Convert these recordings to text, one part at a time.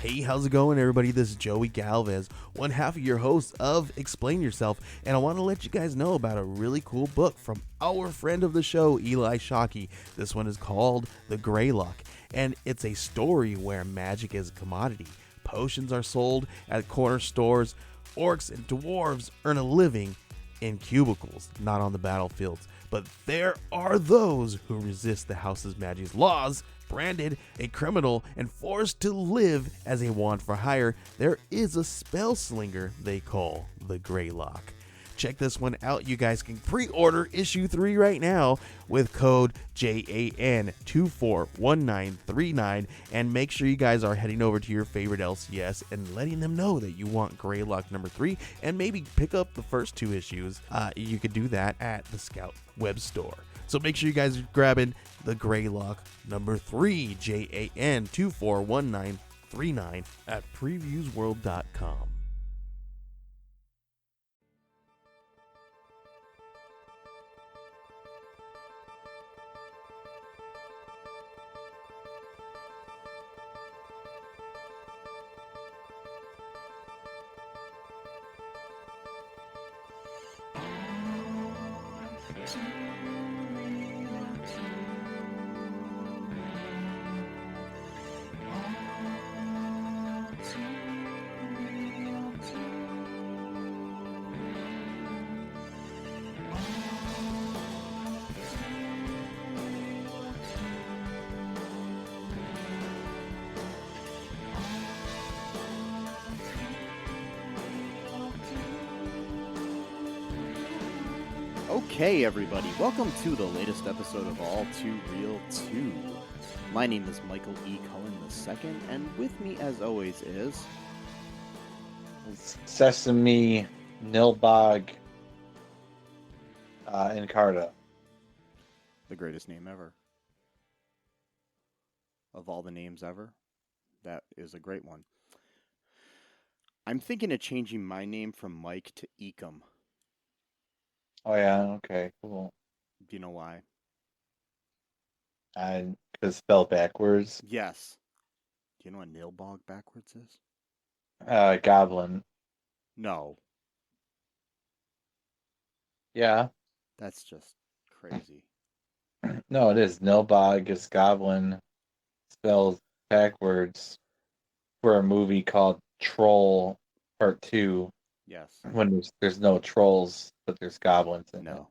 Hey, how's it going, everybody? This is Joey Galvez, one half of your host of Explain Yourself, and I want to let you guys know about a really cool book from our friend of the show, Eli Shockey. This one is called The Greylock, and it's a story where magic is a commodity. Potions are sold at corner stores. Orcs and dwarves earn a living in cubicles, not on the battlefields. But there are those who resist the house's magic's laws. Branded a criminal and forced to live as a wand for hire, there is a spell slinger they call the Greylock. Check this one out. You guys can pre-order issue 3 right now with code JAN241939, and make sure you guys are heading over to your favorite LCS and letting them know that you want Greylock number 3, and maybe pick up the first 2 issues. You could do that at the Scout web store. So make sure you guys are grabbing the Greylock number 3, JAN241939 at previewsworld.com. Okay, everybody, welcome to the latest episode of All Too Real 2. My name is Michael E. Cullen II, and with me, as always, is... Sesame, Nilbog, Encarta. the greatest name ever. Of all the names ever, that is a great one. I'm thinking of changing my name from Mike to Ecom. Oh yeah, okay, cool. Do you know why? Because spelled backwards. Yes. Do you know what Nilbog backwards is? Goblin. No. Yeah. That's just crazy. No, it is. Nilbog is goblin, spelled backwards, for a movie called Troll Part 2, Yes. when there's no trolls, but there's goblins in it. No.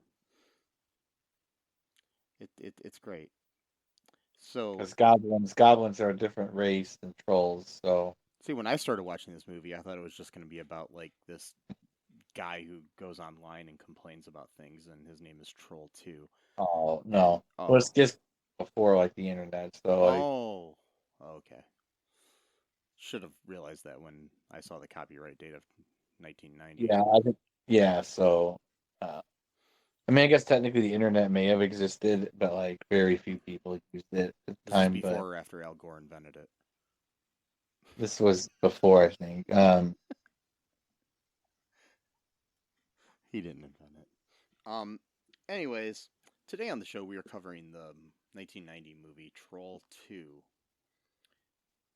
It's great. So, Because goblins are a different race than trolls, so... see, when I started watching this movie, I thought it was just going to be about, like, this guy who goes online and complains about things, and his name is Troll 2. Oh, no. Oh. Well, it's just before, like, the internet, so, like... Oh, okay. Should have realized that when I saw the copyright date of 1990. Yeah, I think, yeah, so... I mean, I guess technically the internet may have existed, but, like, very few people used it at the This time, is before but... or after Al Gore invented it? This was before, I think. He didn't invent it. Anyways, today on the show we are covering the 1990 movie Troll 2,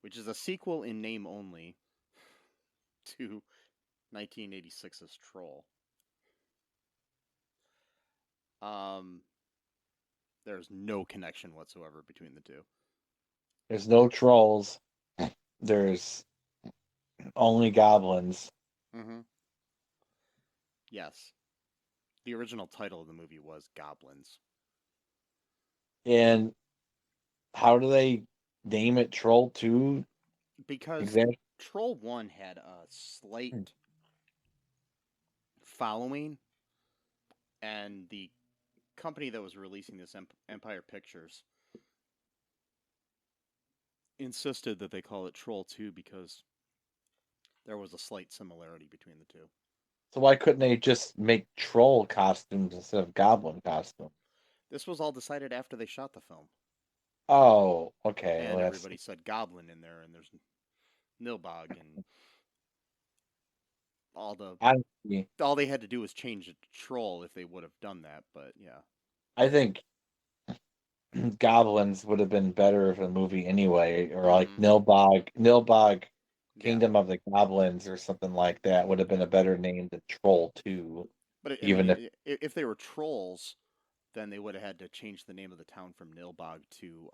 which is a sequel in name only to 1986's Troll. There's no connection whatsoever between the two. There's no trolls. There's only goblins. Mm-hmm. Yes. The original title of the movie was Goblins. And how do they name it Troll 2? Because Exactly. Troll 1 had a slight following, and the company that was releasing this, Empire Pictures, insisted that they call it Troll 2 because there was a slight similarity between the two. So why couldn't they just make troll costumes instead of goblin costumes? This was all decided after they shot the film. Oh, okay. And well, everybody said Goblin in there, and there's Nilbog, and honestly, all they had to do was change it to Troll if they would have done that, but yeah. I think goblins would have been better for the movie anyway, or like Nilbog Kingdom of the Goblins or something like that would have been a better name than Troll 2. But Even if they were trolls, then they would have had to change the name of the town from Nilbog to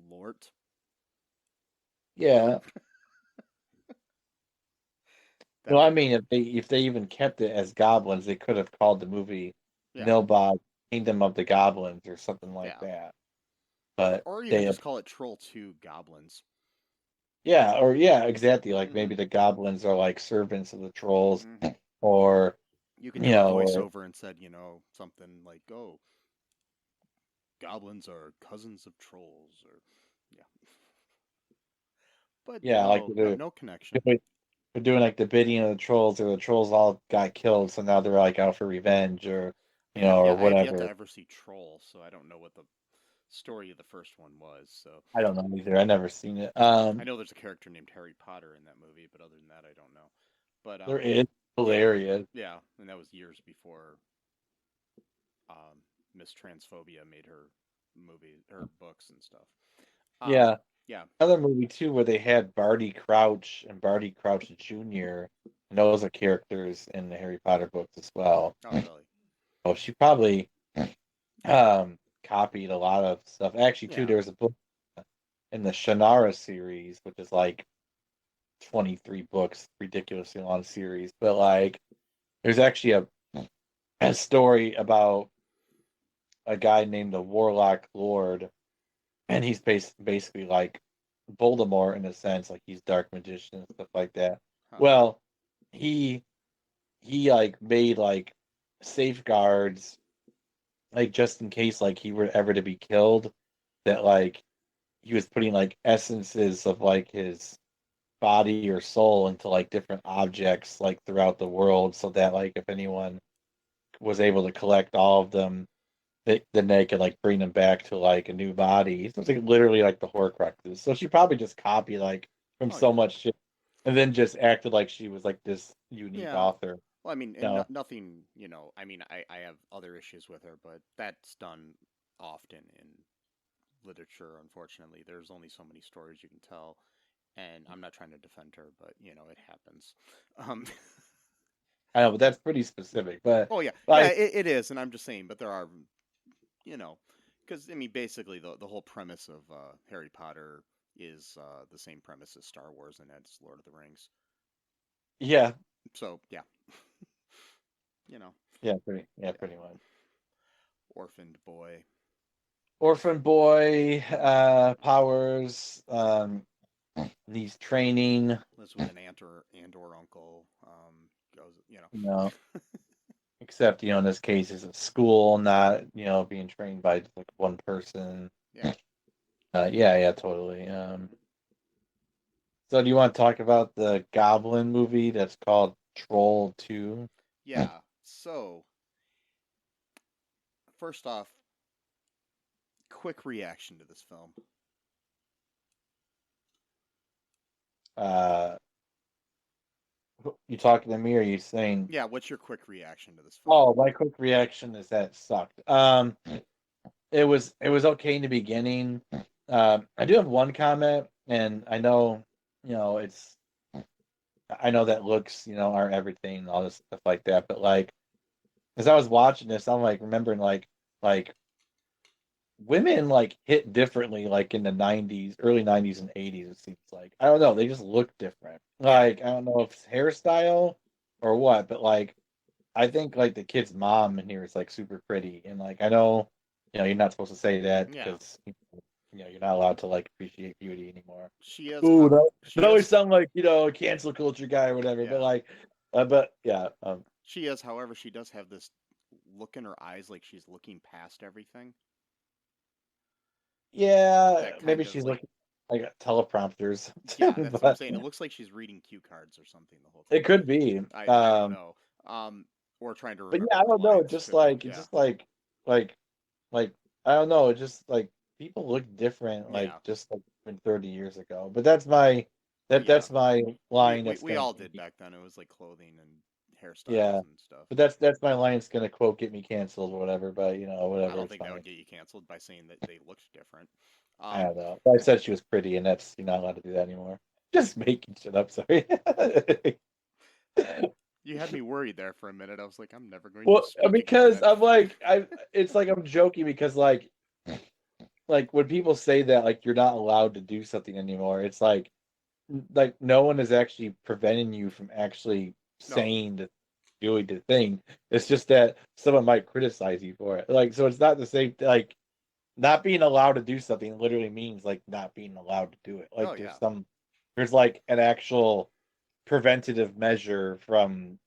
Lort. yeah. That No, I would mean if they even kept it as goblins, they could have called the movie yeah Nilbog Kingdom of the Goblins or something like yeah, that. But or even they just call it Troll 2 Goblins. yeah, exactly. Like Mm-hmm. maybe the goblins are like servants of the trolls, Mm-hmm. or You could do a or voiceover and said, something like, "Oh, goblins are cousins of trolls," or yeah. But yeah, like no connection. they're doing like the bidding of the trolls, or the trolls all got killed, so now they're like out for revenge, or or I have yet to whatever. ever see Troll, so I don't know what the story of the first one was. So I don't know either. I never seen it. I know there's a character named Harry Potter in that movie, but other than that, I don't know. But There is yeah, hilarious. yeah, and that was years before Miss Transphobia made her books and stuff. Yeah, Yeah. another movie too where they had Barty Crouch and Barty Crouch Jr. And those are characters in the Harry Potter books as well. Oh, really? Oh, she probably copied a lot of stuff. Actually, too, Yeah. there was a book in the Shannara series, which is like 23 books, ridiculously long series. But like, there's actually a story about a guy named the Warlock Lord, and he's basically like Voldemort in a sense, like he's dark magician and stuff like that. Huh. Well, he like made like safeguards, like just in case like he were ever to be killed, that like he was putting like essences of like his body or soul into like different objects like throughout the world, so that like if anyone was able to collect all of them, then they could like bring them back to like a new body. So it's like literally like the Horcruxes. So she probably just copied like from Oh, so yeah. much shit, and then just acted like she was like this unique Yeah. author. Well, I mean, and No, nothing, I mean, I have other issues with her, but that's done often in literature, unfortunately. There's only so many stories you can tell, and I'm not trying to defend her, but, it happens. Um, I know, but that's pretty specific. But oh, yeah. Yeah, like, it is, and I'm just saying, but there are, you know, because, I mean, basically, the whole premise of Harry Potter is the same premise as Star Wars and as Lord of the Rings. yeah, So, yeah. you know, pretty much. orphaned boy. Orphan boy, powers, needs training. Lives with an aunt or uncle. Goes, You know, except in this case, it's a school, not being trained by like one person. Yeah. Yeah, totally. So do you want to talk about the Goblin movie that's called Troll 2? Yeah. So, first off, quick reaction to this film. You talking to me, or are you saying? Yeah, what's your quick reaction to this film? Oh, my quick reaction is that it sucked. It was okay in the beginning. I do have one comment, and I know, I know that looks, aren't everything, and all this stuff like that. But like, as I was watching this, I'm like remembering like women like hit differently, like in the '90s, early '90s and '80s. It seems like I don't know, they just look different. Like I don't know if it's hairstyle or what, but like I think like the kid's mom in here is like super pretty, and like I know, you're not supposed to say that Yeah. because you're not allowed to like appreciate beauty anymore. She is. Ooh, She that always is. sound like a cancel culture guy or whatever. Yeah. But like, but yeah, She is. However, she does have this look in her eyes, like she's looking past everything. yeah, That kind maybe of she's like. looking like at teleprompters. Yeah, that's what I'm But saying. It looks like she's reading cue cards or something the whole time. it could be. I don't know. Or trying to But remember yeah, I her don't know. lines Just too. like, Yeah. like, like, I don't know. It's just like people look different, like Yeah. just like from 30 years ago. But that's my Yeah. that's my line. We all did back then. It was like clothing and hairstyles Yeah, and stuff. but that's my line. It's gonna quote get me canceled or whatever. But I whatever. don't It's think that fine. would get you canceled by saying that they looked different. I don't know. I said she was pretty, and that's you're not allowed to do that anymore. Just making shit up. Sorry. You had me worried there for a minute. I was like, I'm never going to Well, speak because again. I'm like, it's like I'm joking because like when people say that like you're not allowed to do something anymore, it's like no one is actually preventing you from actually No. saying the doing the thing. It's just that someone might criticize you for it. Like, so it's not the same. Like, not being allowed to do something literally means like not being allowed to do it. Like, Oh yeah. there's like an actual preventative measure from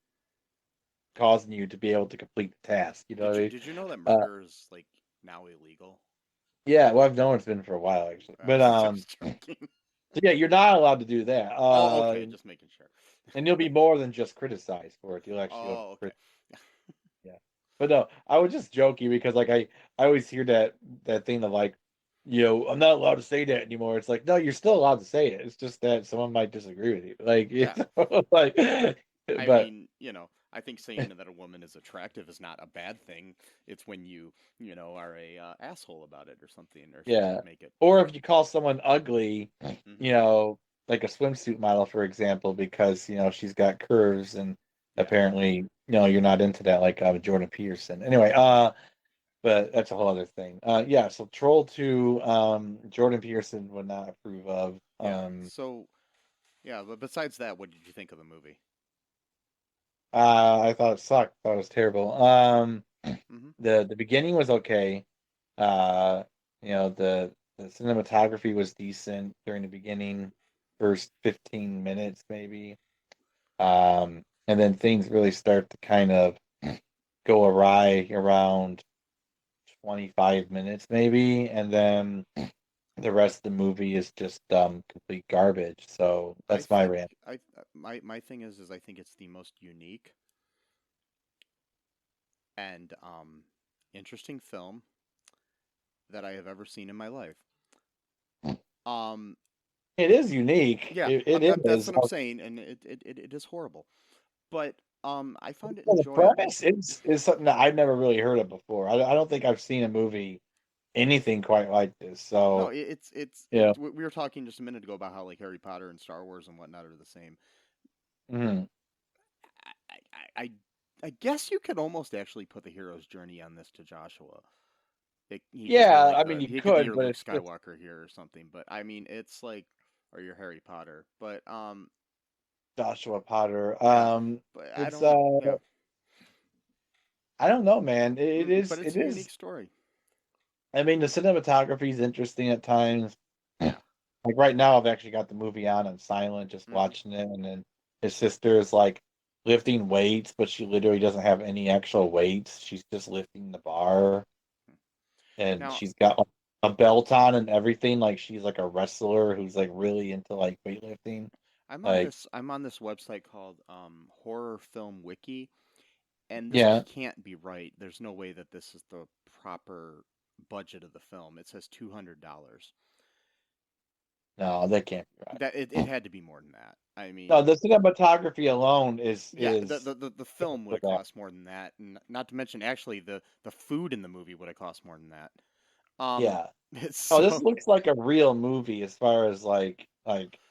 causing you to be able to complete the task. You know what I mean? Did you know that Uh, murder is like now illegal? yeah, well, I've known it's been for a while actually, I but was just joking. so yeah, you're not allowed to do that. Oh, okay. Just making sure. And you'll be more than just criticized for it. You'll actually go Oh, okay. yeah. But no, I was just joking because like I always hear that thing of like, I'm not allowed to say that anymore. It's like, no, you're still allowed to say it. It's just that someone might disagree with you. Like, Yeah. like, I but mean, I think saying that a woman is attractive is not a bad thing. It's when you are a asshole about it or something, or yeah. make it. Or if you call someone ugly, Mhm. like a swimsuit model, for example, because she's got curves and Yeah. apparently, you're not into that, like Jordan Peterson. Anyway, but that's a whole other thing. Yeah, so Troll 2, Jordan Peterson would not approve of. Yeah. So, yeah, but besides that, what did you think of the movie? I thought it sucked. Thought it was terrible. Hmm. The beginning was okay. Uh, the cinematography was decent during the beginning, first 15 minutes maybe. And then things really start to kind of go awry around 25 minutes maybe, and then the rest of the movie is just complete garbage. So I that's my think rant. my thing is I think it's the most unique and interesting film that I have ever seen in my life. Um, It is unique. yeah, It that's is. what I'm saying, and it is horrible, but I found it Well, the enjoyable. premise is something that I've never really heard of before. I don't think I've seen a movie anything quite like this. No, So it. yeah, We were talking just a minute ago about how like Harry Potter and Star Wars and whatnot are the same. mhm. I I guess you could almost actually put the hero's journey on this to Joshua. He could be Yeah. like I mean, you he could be could, your but Luke it's just Skywalker here or something. But I mean, it's like or your Harry Potter. But Joshua Potter. yeah. But I It's don't. Yeah. I don't know, man. But It it's a is. unique story. I mean, the cinematography is interesting at times. Yeah. Like right now, I've actually got the movie on silent, just Hmm. watching it, and then his sister is like lifting weights, but she literally doesn't have any actual weights. She's just lifting the bar, and Now she's got like a belt on and everything. Like she's like a wrestler who's like really into like weightlifting. Like, I'm on this website called Horror Film Wiki, and this yeah, can't be right. There's no way that this is the proper budget of the film. It says $200. no, that can't be That it right. had to be more than that. I No, mean, the cinematography alone yeah, is the film would for have that. cost more than that, and not to mention actually the food in the movie would have cost more than that. Um, Yeah. it's Oh, this so looks like a real movie as far as like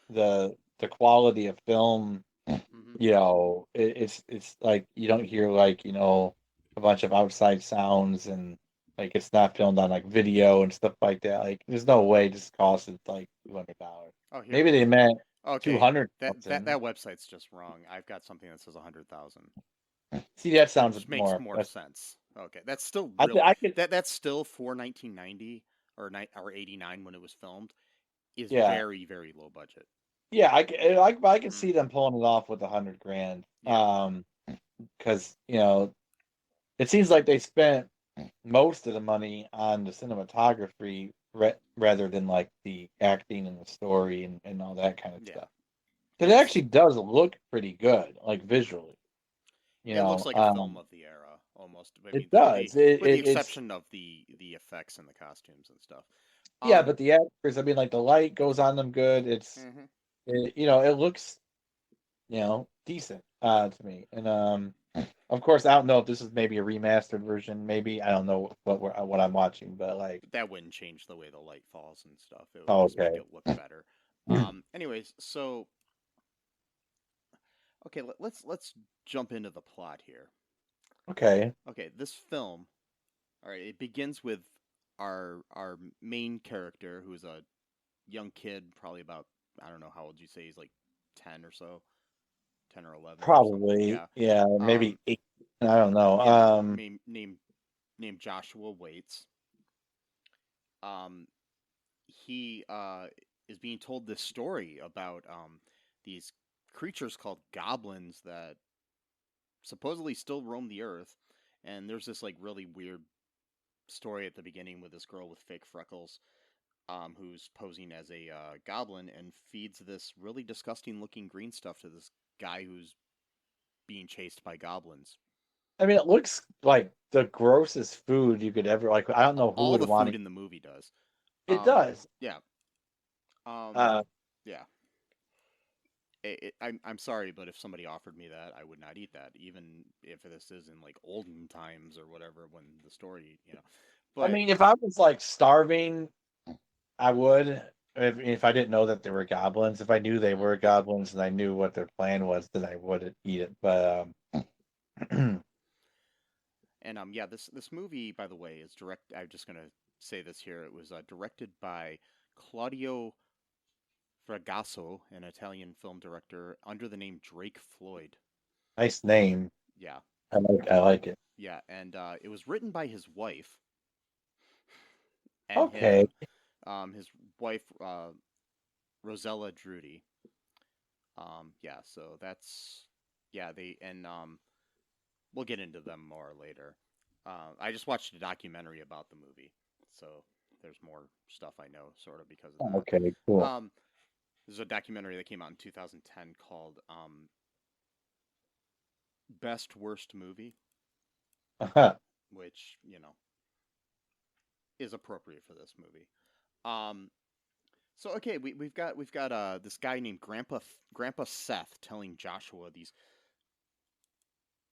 the quality of film. mhm. It's like you don't hear like a bunch of outside sounds, and like it's not filmed on like video and stuff like that. Like there's no way this costed like $200. Oh, here Maybe they meant two okay. hundred That thousand. website's just wrong. I've got something that says 100,000. See, that sounds Which makes more. more sense. Okay, that's still I really I could. that's still for 1990 or 89 when it was filmed is Yeah, very low budget. yeah. I can Hmm. see them pulling it off with 100 grand. Yeah. Because it seems like they spent most of the money on the cinematography rather than like the acting and the story and all that kind of Yeah. stuff. It It's actually does look pretty good, like visually. You it looks know, like a film of the era almost. I mean, it does. with the It's exception of the effects and the costumes and stuff. yeah, Um. but the actors, I mean, like the light goes on them good. Mhm. It looks decent to me. And of course, I don't know if this is maybe a remastered version. Maybe I don't know what I'm watching, but like, That wouldn't change the way the light falls and stuff. It would oh, just make okay. it look better. Anyways, anyways, so okay, let's jump into the plot here. Okay. Okay, this film, all right, it begins with our main character, who is a young kid, probably about, I don't know, how old you say, he's like 10 or so, 10 or 11 or something. Probably. Yeah. Yeah. Maybe 8. I don't know. Yeah. Named Joshua Waits. Um, he is being told this story about these creatures called goblins that supposedly still roam the earth, and there's this like really weird story at the beginning with this girl with fake freckles, who's posing as a goblin and feeds this really disgusting looking green stuff to this guy who's being chased by goblins. I mean, it looks like the grossest food you could ever like. I don't know who All would the want food it. in the movie does. It does. Yeah. Uh, Yeah. I'm sorry, but if somebody offered me that, I would not eat that, even if this is in like olden times or whatever, when the story, you know. I But mean, if I was like starving, I would. If I didn't know that there were goblins, if I knew they were goblins and I knew what their plan was, then I would eat it. But and yeah, this movie, by the way, is direct. I'm just gonna say this here. It was directed by Claudio Fragasso, an Italian film director, under the name Drake Floyd. nice name. Yeah, I like it. yeah, and it was written by his wife and Okay. his wife Rosella Drudy. Yeah, so that's yeah they and we'll get into them more later. I just watched a documentary about the movie, so there's more stuff I know sort of because of that. Okay. Cool. There's a documentary that came out in 2010 called Best Worst Movie, which, you know, is appropriate for this movie. Um, so okay, we've got this guy named Grandpa Seth telling Joshua these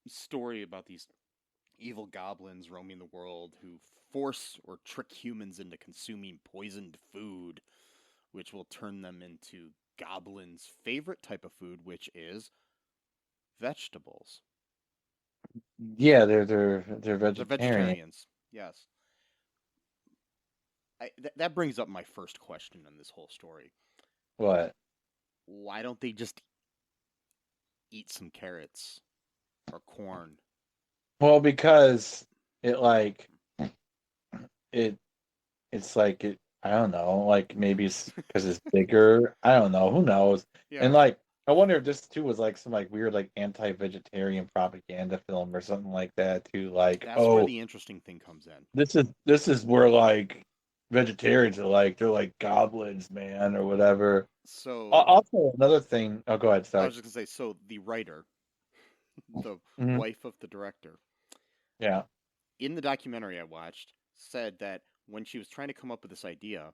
story about these evil goblins roaming the world who force or trick humans into consuming poisoned food, which will turn them into goblins' favorite type of food, which is vegetables. Yeah, they're They're vegetarian. vegetarians. Yes. That brings up my first question in this whole story. What? Why don't they just eat some carrots or corn? Well, because it like it it's like it. I don't know. Like maybe it's because it's bigger. I don't know. Who knows? Yeah. And like I wonder if this too was like some like weird like anti-vegetarian propaganda film or something like that too. Like, That's where oh, the interesting thing comes in. this is where like vegetarians are like they're like goblins, man, or whatever. So Also, another thing. Oh, go ahead. I Sorry. was just gonna say, so the writer, the Mhm. wife of the director, Yeah. in the documentary I watched, said that when she was trying to come up with this idea,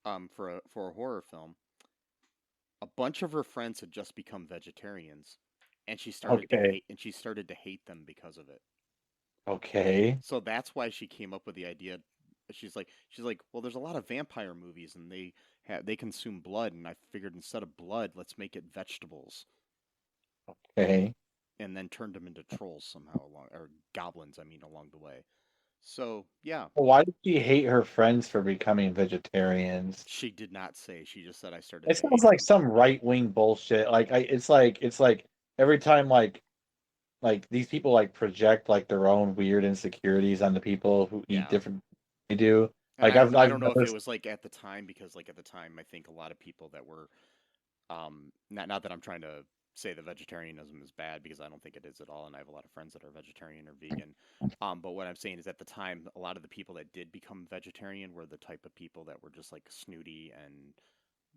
for a horror film, a bunch of her friends had just become vegetarians, and Okay. she started to hate them because of it. Okay. So that's why she came up with the idea. She's like, well, there's a lot of vampire movies, and they consume blood, and I figured instead of blood, let's make it vegetables, Okay. and then turned them into trolls somehow or goblins, I mean, along the way. So yeah, Well, why did she hate her friends for becoming vegetarians? she did not say. She just said I started It to sounds hate like them. some right wing bullshit. Like it's like every time like these people like project like their own weird insecurities on the people who eat Yeah. different they do. And Like I I've don't know if it noticed was like at the time, because like at the time I think a lot of people that were not that I'm trying to say that vegetarianism is bad, because I don't think it is at all, and I have a lot of friends that are vegetarian or vegan. But what I'm saying is at the time a lot of the people that did become vegetarian were the type of people that were just like snooty and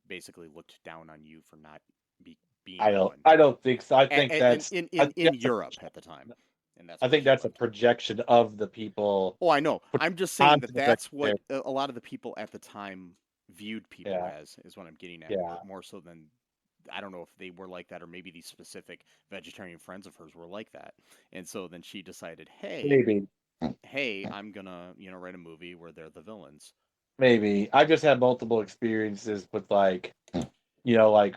basically looked down on you for not being one. I don't think so. I think And that's in I think in that's a Europe at the time, and that's I why think she that's a left. projection of the people Oh, I know. put I'm just saying onto that the that's what vegetarian. a lot of the people at the time viewed people Yeah, as, is what I'm getting at, yeah, more so than, I don't know if they were like that, or maybe these specific vegetarian friends of hers were like that. And so then she decided, maybe. hey, I'm gonna, write a movie where they're the villains. Maybe. I've just had multiple experiences with like like,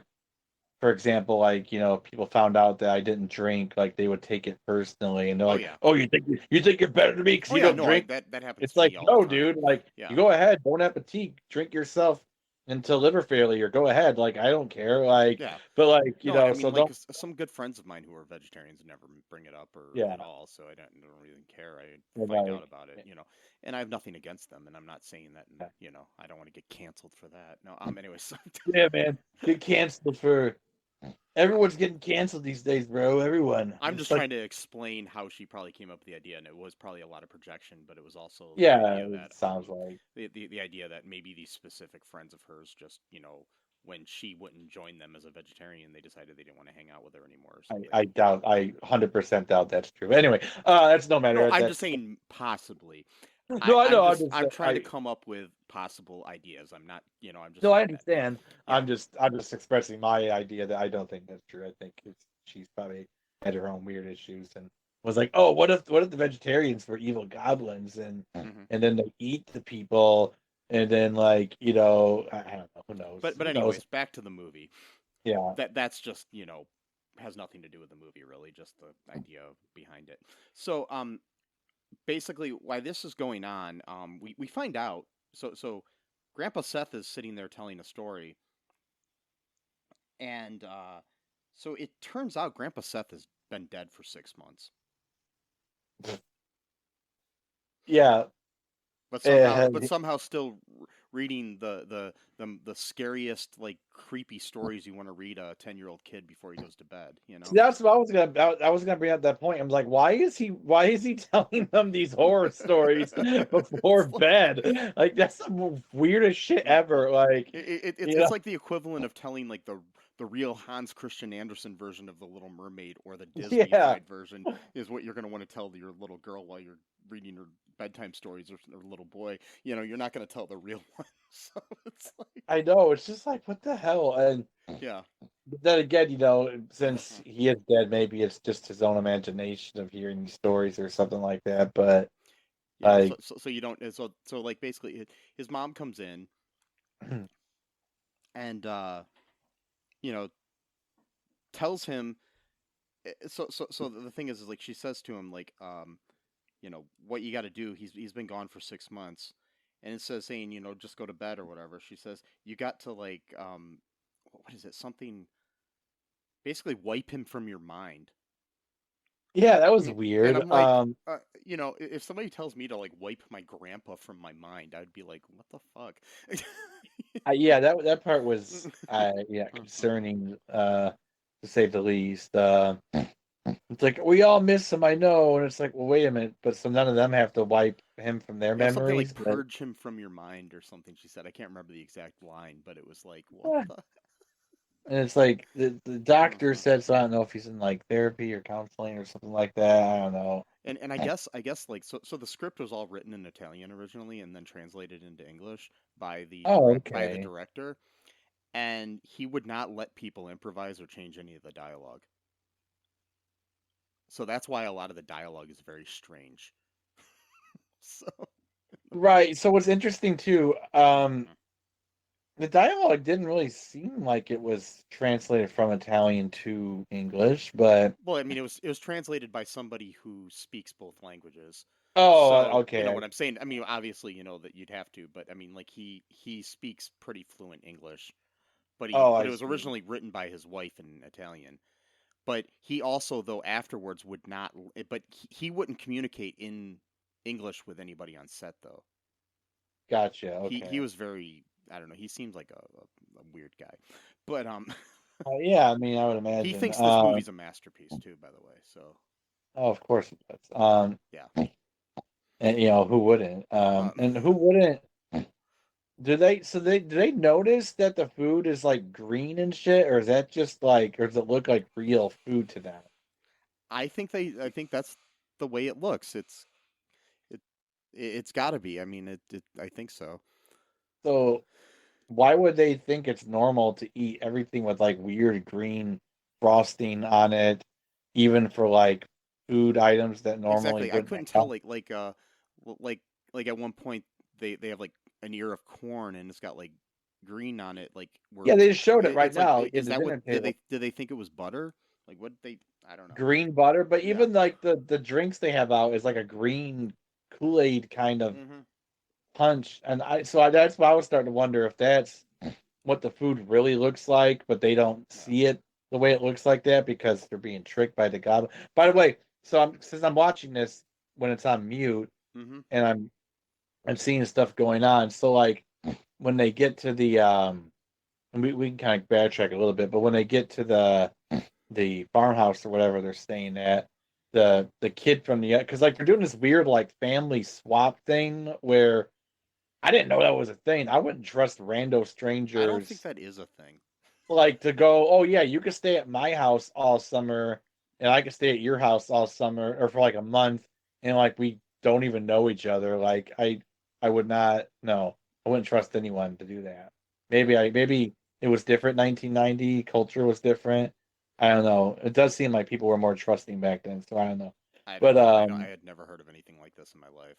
for example, like, people found out that I didn't drink, like they would take it personally, and they're Oh like, yeah. "Oh, you think you're better than me because Oh you yeah. don't No, drink?" that happens It's to like, me all the no, time. dude, like you Yeah. go ahead, bon appetit, drink yourself into liver failure. Go ahead, like I don't care, like, Yeah. but like No, I so mean, like don't, some good friends of mine who are vegetarians never bring it up or yeah, at all, so I don't really care. I and find out like, about it, and I have nothing against them, and I'm not saying that, and, I don't want to get canceled for that. No, anyways, yeah, man, get canceled for everyone's getting canceled these days, bro. Everyone, I'm it's just like, trying to explain how she probably came up with the idea, and it was probably a lot of projection, but it was also the yeah, idea it that sounds like. the idea that maybe these specific friends of hers just when she wouldn't join them as a vegetarian, they decided they didn't want to hang out with her anymore or something. I doubt, I 100% doubt that's true. But anyway, that's no No, matter. I'm just That's saying possibly. no, I know. I'm trying to come up with possible ideas. I'm not, I'm just No, I saying that. understand. Yeah. I'm just expressing my idea that I don't think that's true. I think she's probably had her own weird issues and was like, oh, what if the vegetarians were evil goblins Hmm. and then they eat the people and then like I don't know, who knows? But Who knows? anyways, back to the movie. Yeah. That's just has nothing to do with the movie really, just the idea behind it. So basically, why this is going on, we find out. So Grandpa Seth is sitting there telling a story, and so it turns out Grandpa Seth has been dead for 6 months. Yeah. But Uh, somehow still reading the scariest like creepy stories you want to read a 10-year-old kid before he goes to bed. See, that's what I was gonna bring up that point. I'm like, why is he telling them these horror stories before It's like bed? Like that's the weirdest shit ever. Like, it's like the equivalent of telling like the real Hans Christian Andersen version of the Little Mermaid or the yeah, Disneyfied version is what you're going to want to tell your little girl while you're reading her bedtime stories or little boy. You're not going to tell the real one. So it's like, I know. It's just like, what the hell? And yeah. then again, since he is dead, maybe it's just his own imagination of hearing these stories or something like that. But Yeah, like, so you don't so like basically his mom comes in and you know tells him so the thing is like she says to him like what you got to do, he's been gone for 6 months, and instead of saying just go to bed or whatever, she says you got to like what is it, something, basically wipe him from your mind. yeah, that was And weird. I'm like, if somebody tells me to like wipe my grandpa from my mind, I'd be like, what the fuck? Yeah, that part was yeah, concerning, to say the least. It's like we all miss him, I know, and it's like, well, wait a minute, but so none of them have to wipe him from their Yeah, something memories. like But purge him from your mind or something she said. I can't remember the exact line, but it was like, what eh, the? and it's like the doctor said, so I don't know if he's in like therapy or counseling or something like that. I don't know. And I guess like so the script was all written in Italian originally and then translated into English by Oh, by the okay. director, and he would not let people improvise or change any of the dialogue. So that's why a lot of the dialogue is very strange. So Right. So what's interesting too, the dialogue didn't really seem like it was translated from Italian to English, but well, I mean it was translated by somebody who speaks both languages. oh, So, you know okay. what I'm saying? I mean, obviously, that you'd have to, but I mean, like he speaks pretty fluent English, but Oh, but I it was see. originally written by his wife in Italian. But he also, though, afterwards would not, but he wouldn't communicate in English with anybody on set, though. Gotcha. He Okay. was very, I don't know, he seems like a weird guy, but Yeah, I mean, I would he imagine. thinks this movie's a masterpiece too, by the way. So Oh, of course it does. yeah. And who wouldn't? Um, And who wouldn't? Do they notice that the food is like green and shit, or is that just like, or does it look like real food to them? I think that's the way it looks. It it's got to be. I mean, I think so. So why would they think it's normal to eat everything with like weird green frosting on it, even for like food items that normally Exactly. I wouldn't couldn't tell have? like like at one point they have like an ear of corn and it's got like green on it, like Yeah, they just showed it right it's like, now in is the that what dinner table. did they think it was butter? Like what did they? I don't know. Green butter, but Yeah. even like the drinks they have out is like a green Kool-Aid kind of punch, and that's why I was starting to wonder if that's what the food really looks like, but they don't see it the way it looks like that because they're being tricked by the goblin. By the way, since I'm watching this when it's on mute and I'm seeing stuff going on, so like when they get to the and we can kind of backtrack a little bit, but when they get to the farmhouse or whatever they're staying at, the kid from the because like they're doing this weird like family swap thing where I didn't know that was a thing. I wouldn't trust rando strangers. I don't think that is a thing. Like to go, oh yeah, you can stay at my house all summer, and I can stay at your house all summer or for like a month, and like we don't even know each other. Like I would not. No, I wouldn't trust anyone to do that. Maybe it was different. 1990 culture was different. I don't know. It does seem like people were more trusting back then, so I don't know. But I had never heard of anything like this in my life,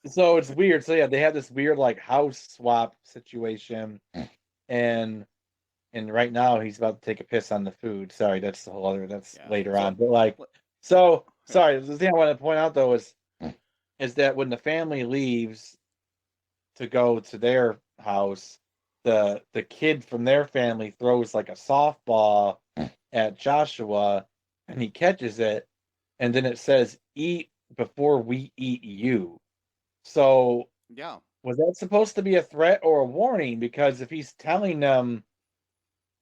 so it's weird. So yeah, they have this weird like house swap situation, and right now he's about to take a piss on the food. Sorry, that's the whole other. That's later on. But like, so sorry. The thing I want to point out though is that when the family leaves to go to their house, the kid from their family throws like a softball at Joshua, and he catches it, and then it says, "Eat before we eat you." So yeah, was that supposed to be a threat or a warning? Because if he's telling them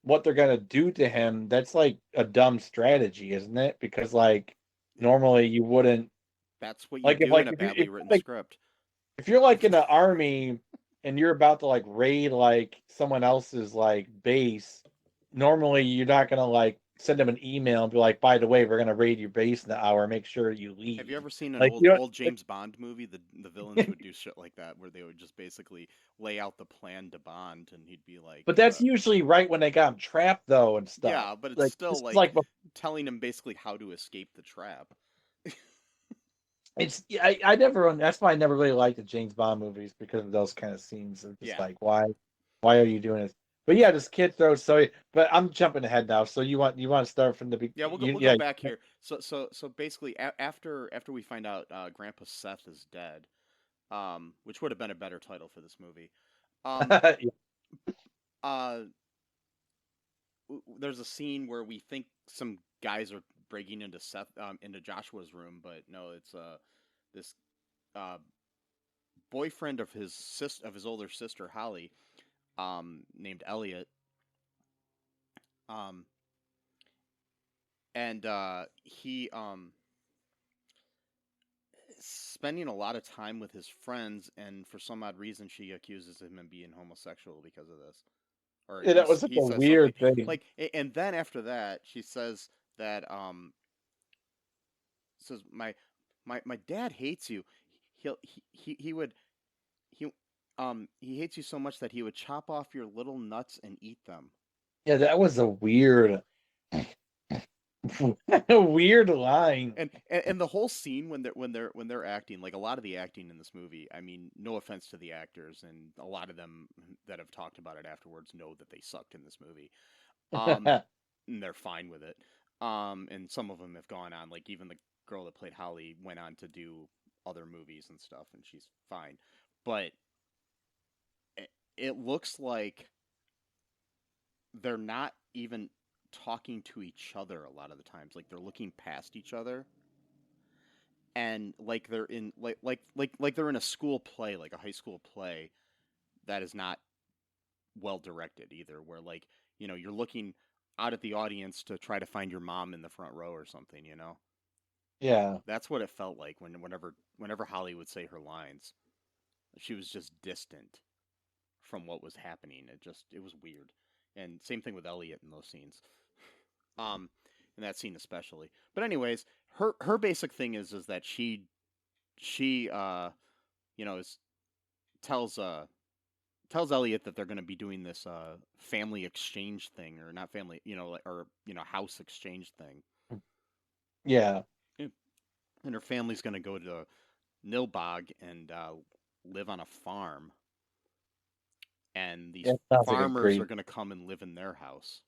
what they're gonna do to him, that's like a dumb strategy, isn't it? Because like normally you wouldn't. That's what you Like do if in a if you badly written like script. if you're like in the army and you're about to like raid like someone else's like base, normally you're not gonna like send them an email and be like, by the way, we're gonna raid your base in an hour. Make sure you leave. Have you ever seen an Like you old James Bond movie? The villains would do shit like that, where they would just basically lay out the plan to Bond, and he'd be like, but that's usually right when they got him trapped though and stuff. yeah, but it's like, still like telling him basically how to escape the trap. it's I never that's why I never really liked the James Bond movies because of those kind of scenes of just like why are you doing this? But yeah, this kid throws but I'm jumping ahead now. So you want to start from the beginning? Yeah, we'll go back here. So basically, after we find out Grandpa Seth is dead, which would have been a better title for this movie. There's a scene where we think some guys are breaking into into Joshua's room, but no, it's this boyfriend of his older sister Holly, named Elliot, and he spending a lot of time with his friends, and for some odd reason, she accuses him of being homosexual because of this. Or yeah, that was such a weird thing. Like, and then after that, she says that says my dad hates you. He would he hates you so much that he would chop off your little nuts and eat them. Yeah, that was a weird a weird line. And the whole scene when they're acting, like a lot of the acting in this movie, I mean, no offense to the actors, and a lot of them that have talked about it afterwards know that they sucked in this movie. And they're fine with it. And some of them have gone on, like even the girl that played Holly went on to do other movies and stuff, and she's fine. But it looks like they're not even talking to each other a lot of the times. Like they're looking past each other, and like they're in like they're in a school play, like a high school play that is not well directed either, where like, you know, you're looking out at the audience to try to find your mom in the front row or something, you know. Yeah, that's what it felt like whenever Holly would say her lines. She was just distant from what was happening. It was weird. And same thing with Elliot in those scenes. In that scene especially. But anyways, her basic thing is that she you know, tells Elliot that they're going to be doing this family exchange thing, or not family, you know, or you know, house exchange thing. Yeah. And her family's going to go to Nilbog and live on a farm. and these It sounds like a farmers great. are going to come and live in their house.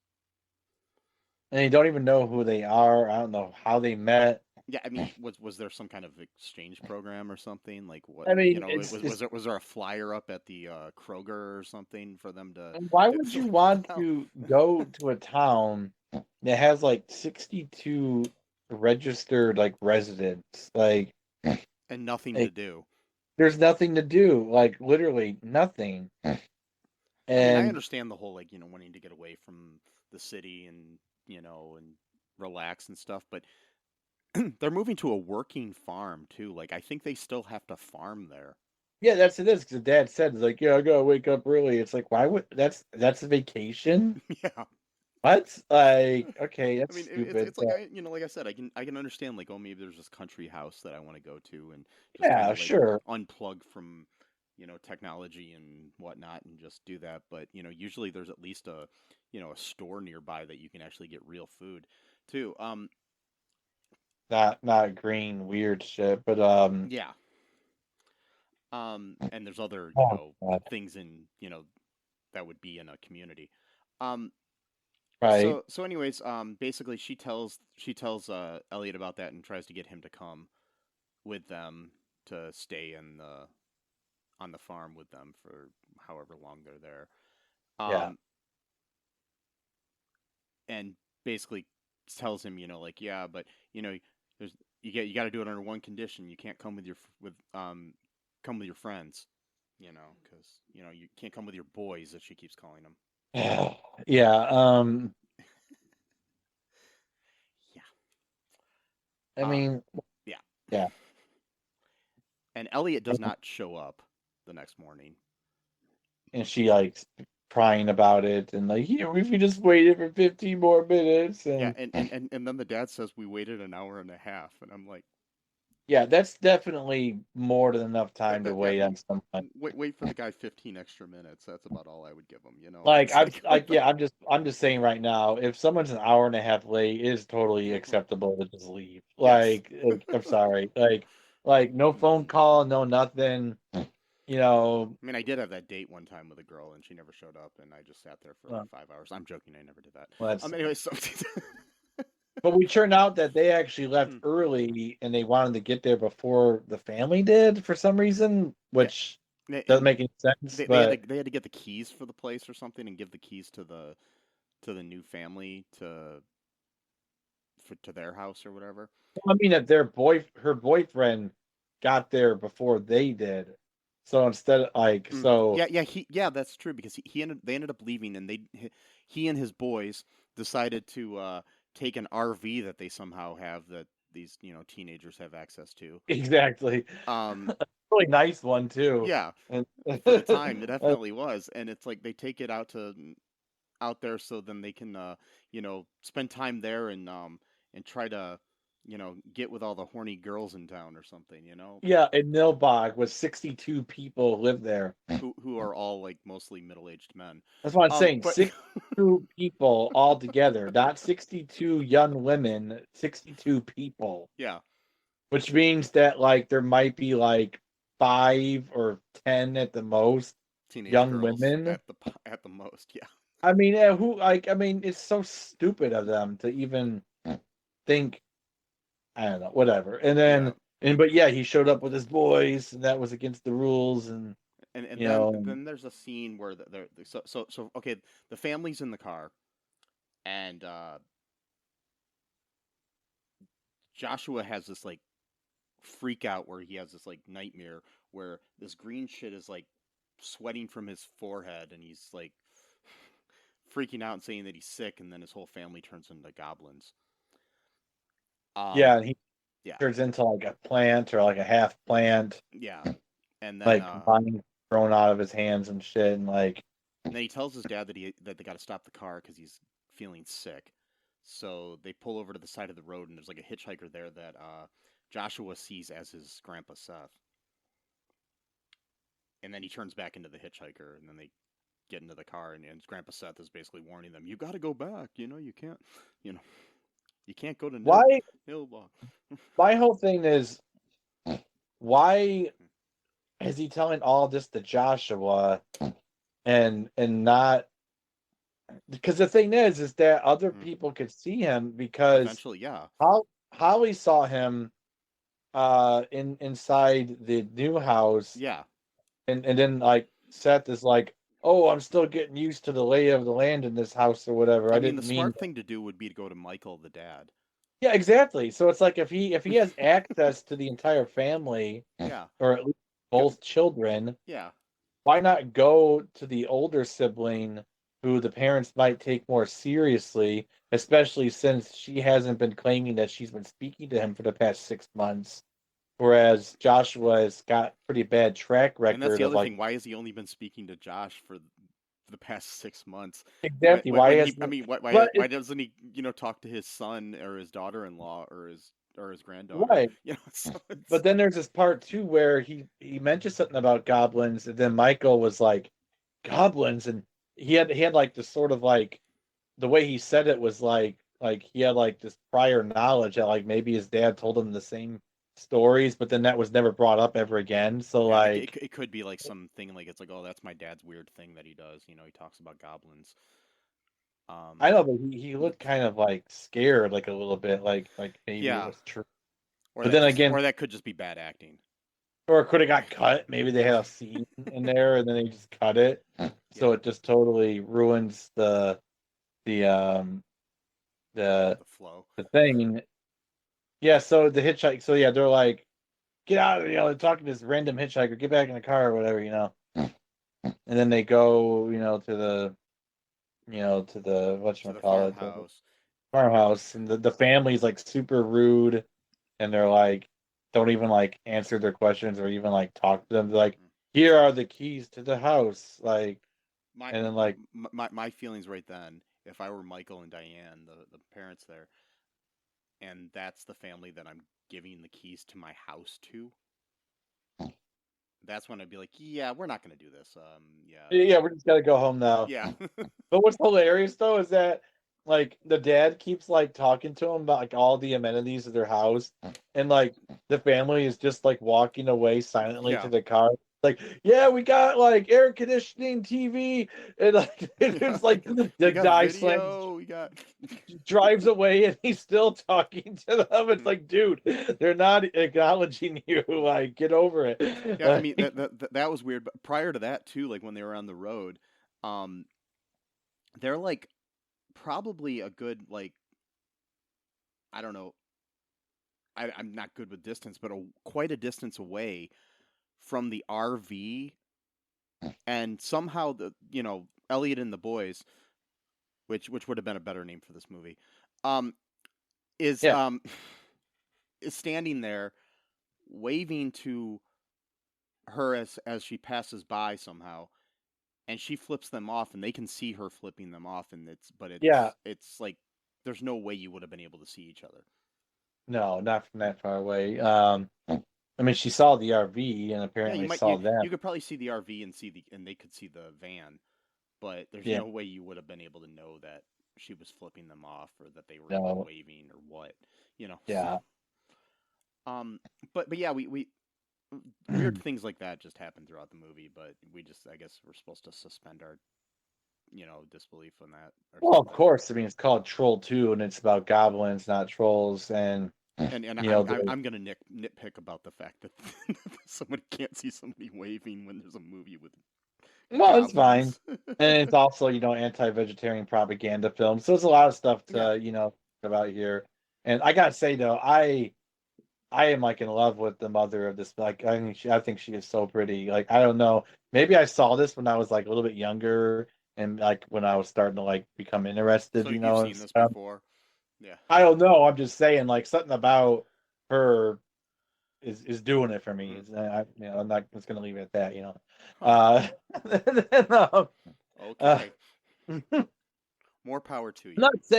And you don't even know who they are. I don't know how they met. Yeah, I mean, was there some kind of exchange program or something? Like what, I you mean, know, was there a flyer up at the Kroger or something for them to why to would you fill want out? to go to a town that has like 62 registered like residents? And nothing to Like do. there's nothing to do. Like literally nothing. I mean, I And understand the whole like, wanting to get away from the city and, and relax and stuff, but they're moving to a working farm too. Like I think they still have to farm there. yeah, that's it is because the dad said it's like, yeah, I gotta wake up early. It's like, why would that's a vacation? Yeah. What? Like, okay, I that's mean, stupid. it's like like I said, I can understand like, oh, maybe there's this country house that I want to go to and just kind Yeah, of like sure. unplug from, technology and whatnot and just do that. But usually there's at least a store nearby that you can actually get real food too. Not green weird shit, but Yeah. And there's other, oh God. things in, that would be in a community. Um, Right. so anyways, basically she tells Elliot about that and tries to get him to come with them to stay on the farm with them for however long they're there. Yeah. Um, and basically tells him, like, yeah, but there's you got to do it under one condition. You can't come with come with your friends, because you can't come with your boys, as she keeps calling them. Yeah, Yeah. I mean, Yeah. yeah. And Elliot does not show up the next morning. And she like crying about it and like, yeah, if we just waited for 15 more minutes Yeah, and and then the dad says we waited an hour and a half, and I'm like, yeah, that's definitely more than enough time to yeah, wait on someone. wait for the guy 15 extra minutes. That's about all I would give him. Like It's like, yeah, I'm just saying right now, if someone's an hour and a half late, it is totally acceptable to just leave. yes. I'm sorry. Like no phone call, no nothing. You know, I mean, I did have that date one time with a girl, and she never showed up, and I just sat there for like well, 5 hours. I'm joking, I never did that. that's Anyway, so but we turned out that they actually left Hmm. early and they wanted to get there before the family did for some reason, Yeah, which doesn't and make any sense. they had to But they had to get the keys for the place or something, and give the keys to the new family to their house or whatever. I mean that her boyfriend got there before they did. So instead of like so Yeah, that's true because they ended up leaving, and he and his boys decided to take an RV that they somehow have that these teenagers have access to. exactly Um, really nice one too. yeah, And for the time, it definitely was, and it's like they take it out there so then they can spend time there and try to get with all the horny girls in town or something. yeah, in Nilbog with 62 people live there. Who are all like mostly middle-aged men. That's what I'm saying. But 62 people all together, not 62 young women, 62 people. yeah, Which means that like there might be like 5 or 10 at the most teenage young girls women. at the most. Yeah. I mean, I mean, it's so stupid of them to even think. I don't know, whatever. Yeah. But yeah, he showed up with his boys, and that was against the rules, and And you then know, there's a scene where so okay, the family's in the car, and Joshua has this like freak out where he has this like nightmare where this green shit is like sweating from his forehead, and he's like freaking out and saying that he's sick, and then his whole family turns into goblins. yeah, Um, and he yeah, turns into like a plant or like a half plant, yeah, and then like vine thrown out of his hands and shit, and like he tells his dad that they got to stop the car because he's feeling sick. So they pull over to the side of the road, and there's like a hitchhiker there that Joshua sees as his grandpa Seth. And then he turns back into the hitchhiker, and then they get into the car, and his grandpa Seth is basically warning them, "You got to go back. You can't, you know, you can't go to why? Nilbog." My whole thing is why is he telling all this to Joshua? and not, because the thing is that other people could see him, because Eventually, yeah. Holly saw him inside the new house. Yeah. And then like Seth is like, oh, I'm still getting used to the lay of the land in this house or whatever. I mean, didn't the mean smart thing to do would be to go to Michael, the dad. Yeah, exactly. So it's like if he has access to the entire family, Yeah. or at least both children, Yeah. why not go to the older sibling who the parents might take more seriously, especially since she hasn't been claiming that she's been speaking to him for the past 6 months, whereas Joshua has got pretty bad track record And that's the of other like thing. Why has he only been speaking to Josh for the past 6 months? exactly Why why he, has I mean, why doesn't he, talk to his son or his daughter-in-law or his granddaughter? right. So But then there's this part too where he mentioned something about goblins, and then Michael was like, "Goblins," and he had like this sort of like, the way he said it was like he had like this prior knowledge that like maybe his dad told him the same stories, but then that was never brought up ever again. So yeah, like, it could be like something like it's like, oh, that's my dad's weird thing that he does. He talks about goblins. I know, but he looked kind of like scared, like a little bit, like maybe it Yeah, was true. But then again, or that could just be bad acting. or it could have got cut. Maybe they had a scene in there and then they just cut it, so it just totally ruins the um the The flow. the thing. Yeah, so the hitchhike. So yeah, they're like, get out! They're talking to this random hitchhiker. Get back in the car or whatever. And then they go, to the To the whatchamacallit, the farmhouse. farmhouse, and the family's like super rude, and they're like, don't even like answer their questions or even like talk to them. They're like, here are the keys to the house, like, and then like, my feelings right then, if I were Michael and Diane, the parents there, and that's the family that I'm giving the keys to my house to, that's when I'd be like, yeah, we're not gonna do this. yeah, we just gotta go home now. Yeah. But what's hilarious though is that like the dad keeps like talking to him about like all the amenities of their house, and like the family is just like walking away silently Yeah. to the car. Like, yeah, we got like air conditioning, TV, and like it's like the We got guy video. We got drives away and he's still talking to them. It's like, dude, they're not acknowledging you. Like, get over it. Yeah, I mean that was weird. But prior to that too, like when they were on the road, um, they're like probably a good like, I don't know. I'm not good with distance, but quite a distance away from the RV, and somehow Elliot and the boys, which would have been a better name for this movie, um, is Yeah. is standing there waving to her as she passes by somehow, and she flips them off, and they can see her flipping them off, and Yeah. it's like there's no way you would have been able to see each other. No, not from that far away. I mean, she saw the RV and apparently saw that. You could probably see the RV and they could see the van, but there's Yeah. no way you would have been able to know that she was flipping them off or that they were No. waving or what, Yeah. But yeah, we weird things like that just happen throughout the movie, but I guess we're supposed to suspend our disbelief on that. Well, of course. I mean, it's called Troll 2, and it's about goblins, not trolls. And I'm gonna nitpick about the fact that somebody can't see somebody waving when there's a movie with well, it's fine. goblins. And it's also, anti-vegetarian propaganda film. So there's a lot of stuff to, about here. And I gotta say though, I am like in love with the mother of this. Like, I think she is so pretty. Like, I don't know. Maybe I saw this when I was like a little bit younger, and like when I was starting to like become interested. So you've and seen this stuff. before? Yeah. I don't know. I'm just saying, like something about her is doing it for me. I'm not just gonna leave it at that. Okay. More power to you.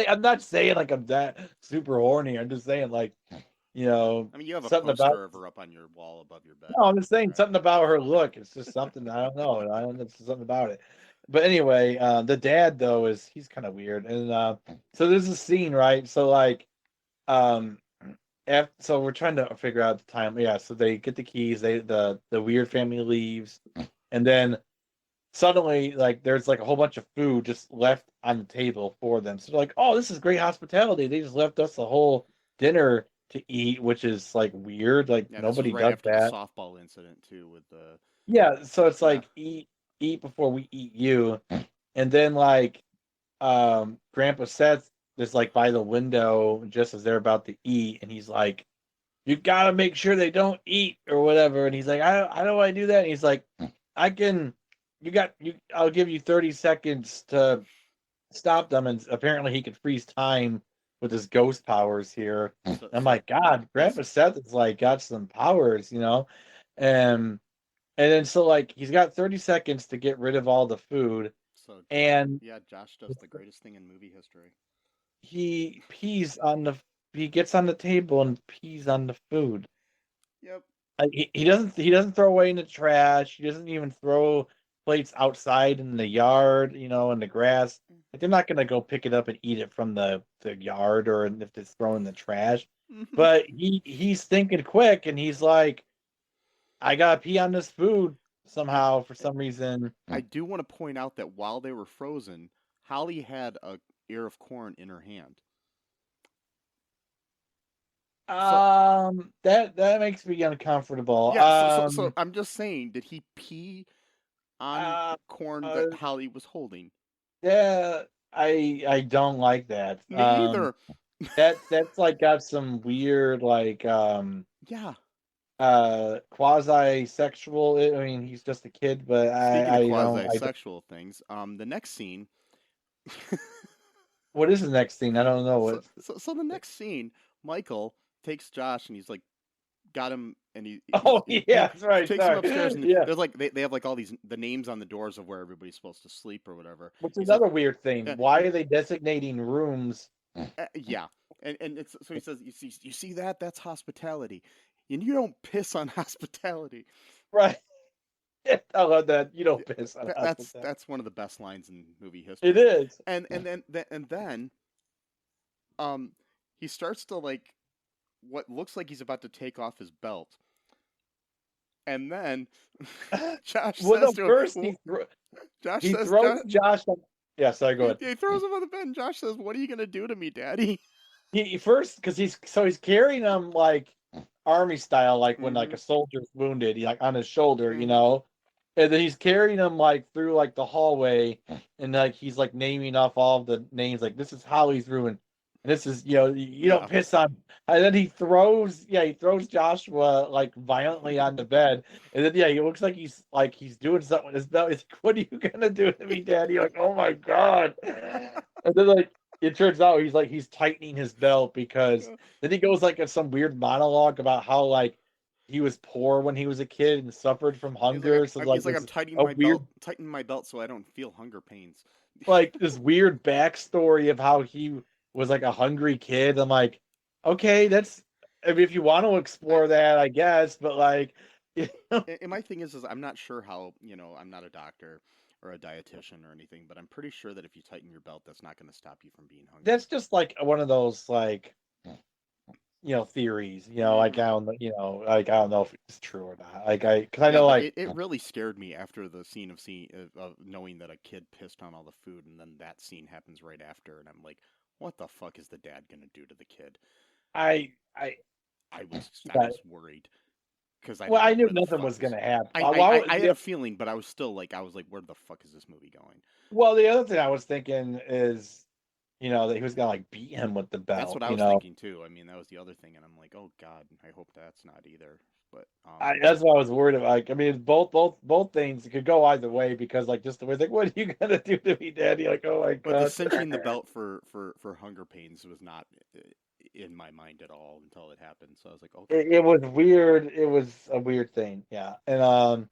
I'm not saying like I'm that super horny. I'm just saying like, I mean, you have a something poster of her up on your wall above your bed. No, I'm just saying something about her look. It's just something I don't know. I don't know. It's something about it. But anyway, the dad though he's kind of weird, and so there's a scene, right? So like, so we're trying to figure out the time. Yeah, so they get the keys. The weird family leaves, and then suddenly, like, there's like a whole bunch of food just left on the table for them. So they're like, "Oh, this is great hospitality. They just left us the whole dinner to eat," which is like weird. Like Yeah, this was nobody right does after the that. softball incident too, with the Yeah, so it's yeah. like eat before we eat you. And then like Grandpa Seth is like by the window just as they're about to eat, and he's like, "You gotta make sure they don't eat or whatever." And he's like, I don't want to do that. And he's like, "I can I'll give you 30 seconds to stop them." And apparently he could freeze time with his ghost powers here. So, I'm so like, God, yes, Grandpa Seth is like got some powers, you know? And then so like he's got 30 seconds to get rid of all the food, so and yeah, Josh does the greatest thing in movie history. he pees on the he gets on the table and pees on the food. Yep. Like, he doesn't throw away in the trash. He doesn't even throw plates outside in the yard, in the grass. Like they're not gonna go pick it up and eat it from the yard, or if it's thrown in the trash. But he's thinking quick, and he's like, I gotta pee on this food somehow for some reason. I do want to point out that while they were frozen, Holly had a ear of corn in her hand. That makes me uncomfortable. Yeah, so I'm just saying, did he pee on Uh, corn uh, that Holly was holding? yeah, I don't like that. Me either. That's like got some weird like Yeah. quasi sexual. I mean, he's just a kid, but Speaking of I don't. quasi-sexual things, the next scene. What is the next scene? I don't know what. So the next scene, Michael takes Josh and he's like, got him, and Oh yeah, that's right. takes him upstairs, Sorry. and Yeah, there's like they have like all the names on the doors of where everybody's supposed to sleep or whatever. which is He's like, another weird thing. uh, Why are they designating rooms? yeah, and it's so he says, you see that, that's hospitality, and you don't piss on hospitality. Right. I love that. You don't piss on hospitality. That's one of the best lines in movie history. It is. And then he starts to like what looks like he's about to take off his belt. And then Josh Well, says no, to first him, Josh he says, throws Josh on. Yeah, sorry, go ahead. he throws him on the bed, and Josh says, "What are you gonna do to me, Daddy?" He first because he's carrying him like army style, like when like a soldier's wounded, he like on his shoulder, and then he's carrying him like through like the hallway, and like he's like naming off all of the names, like this is Holly's ruin, and this is you don't piss on, and then he throws Joshua like violently on the bed, and then he looks like he's doing something with his belt. He's like, "What are you gonna do to me, Daddy?" Like, oh my God, and then like. It turns out he's tightening his belt because then he goes like in some weird monologue about how like he was poor when he was a kid and suffered from hunger. So like I'm tightening a my weird belt so I don't feel hunger pains. like this weird backstory of how he was like a hungry kid. I'm like, okay, I mean, if you want to explore that, I guess, but like And my thing is I'm not sure how, I'm not a doctor or a dietitian or anything, but I'm pretty sure that if you tighten your belt, that's not going to stop you from being hungry. that's just like one of those like theories, like I don't like I don't know if it's true or not. Like because I know like it really scared me after the scene of knowing that a kid pissed on all the food, and then that scene happens right after, and I'm like, what the fuck is the dad going to do to the kid? I was worried. Because I knew nothing was going to happen. I had a feeling, but I was like, where the fuck is this movie going? Well, the other thing I was thinking is, that he was going to like beat him with the belt. That's what I was thinking too. I mean, that was the other thing, and I'm like, oh God, I hope that's not either. But that's what I was worried about. Like, I mean, both things could go either way because, like, just the way, like, what are you gonna do to me, Daddy? Like, oh my God. But the cinching the belt for hunger pains was not in my mind at all until it happened. So I was like, okay. It was weird. It was a weird thing, yeah. And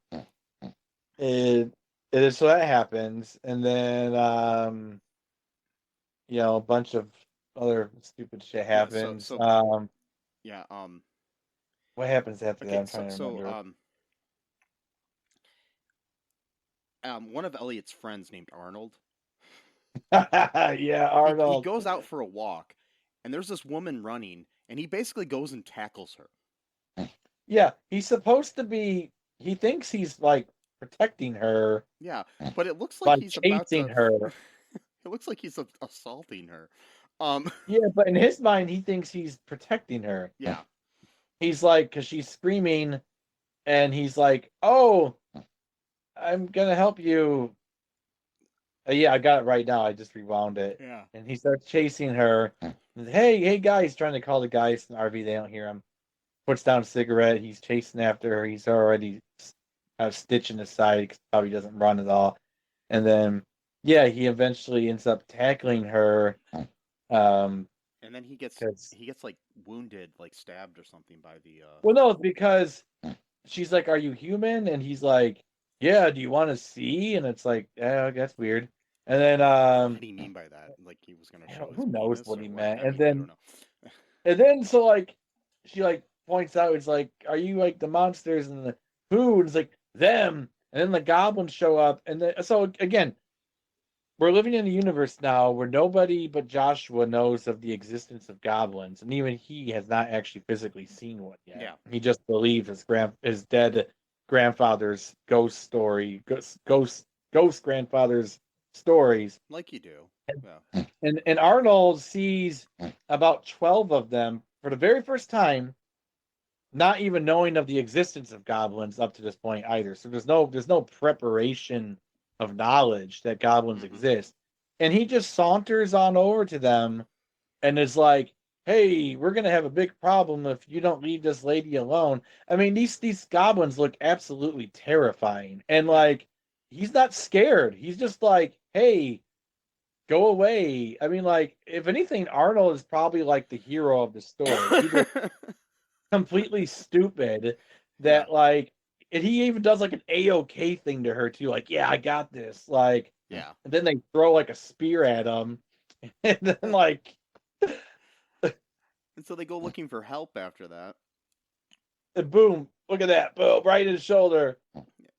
it is so that happens, and then a bunch of other stupid shit happens. Yeah. What happens after that? I'm trying to remember. One of Elliot's friends named Arnold. Yeah, Arnold. He goes out for a walk, and there's this woman running, and he basically goes and tackles her. Yeah, he's supposed to be. He thinks he's like protecting her Yeah, but it looks by like he's about chasing to. her. It looks like he's assaulting her. Yeah, but in his mind, he thinks he's protecting her. Yeah. He's like, because she's screaming, and he's like, "Oh, I'm gonna help you." Yeah, I got it right now. I just rewound it. Yeah. And he starts chasing her. Hey, guys! Trying to call the guys in the RV. They don't hear him. Puts down a cigarette. He's chasing after her. He's already kind of stitching his side because probably doesn't run at all. And then, yeah, he eventually ends up tackling her. And then he gets like wounded, like stabbed or something by the. Well, no, it's because she's like, "Are you human?" And he's like, "Yeah. Do you want to see?" And it's like, "Yeah, that's weird." And then, What did he mean by that? Like he was gonna show his who knows penis what or he what? meant? I And mean, I don't then, know. so like, she like points out, it's like, "Are you like the monsters and the who?" And it's like them. And then the goblins show up, and then so again, we're living in a universe now where nobody but Joshua knows of the existence of goblins, and even he has not actually physically seen one yet. Yeah. He just believes his dead grandfather's ghost story, ghost grandfather's stories. Like you do. Yeah. And Arnold sees about 12 of them for the very first time, not even knowing of the existence of goblins up to this point either. So there's no preparation of knowledge that goblins exist. And he just saunters on over to them and is like, "Hey, we're gonna have a big problem if you don't leave this lady alone." I mean, these goblins look absolutely terrifying. And like he's not scared. He's just like, "Hey, go away." I mean, like, if anything, Arnold is probably like the hero of the story. He's completely stupid that like, and he even does like an A-OK thing to her too, like, "Yeah, I got this." Like, Yeah. and then they throw like a spear at him, and then like, And so they go looking for help after that. and boom, look at that, boom, right in his shoulder,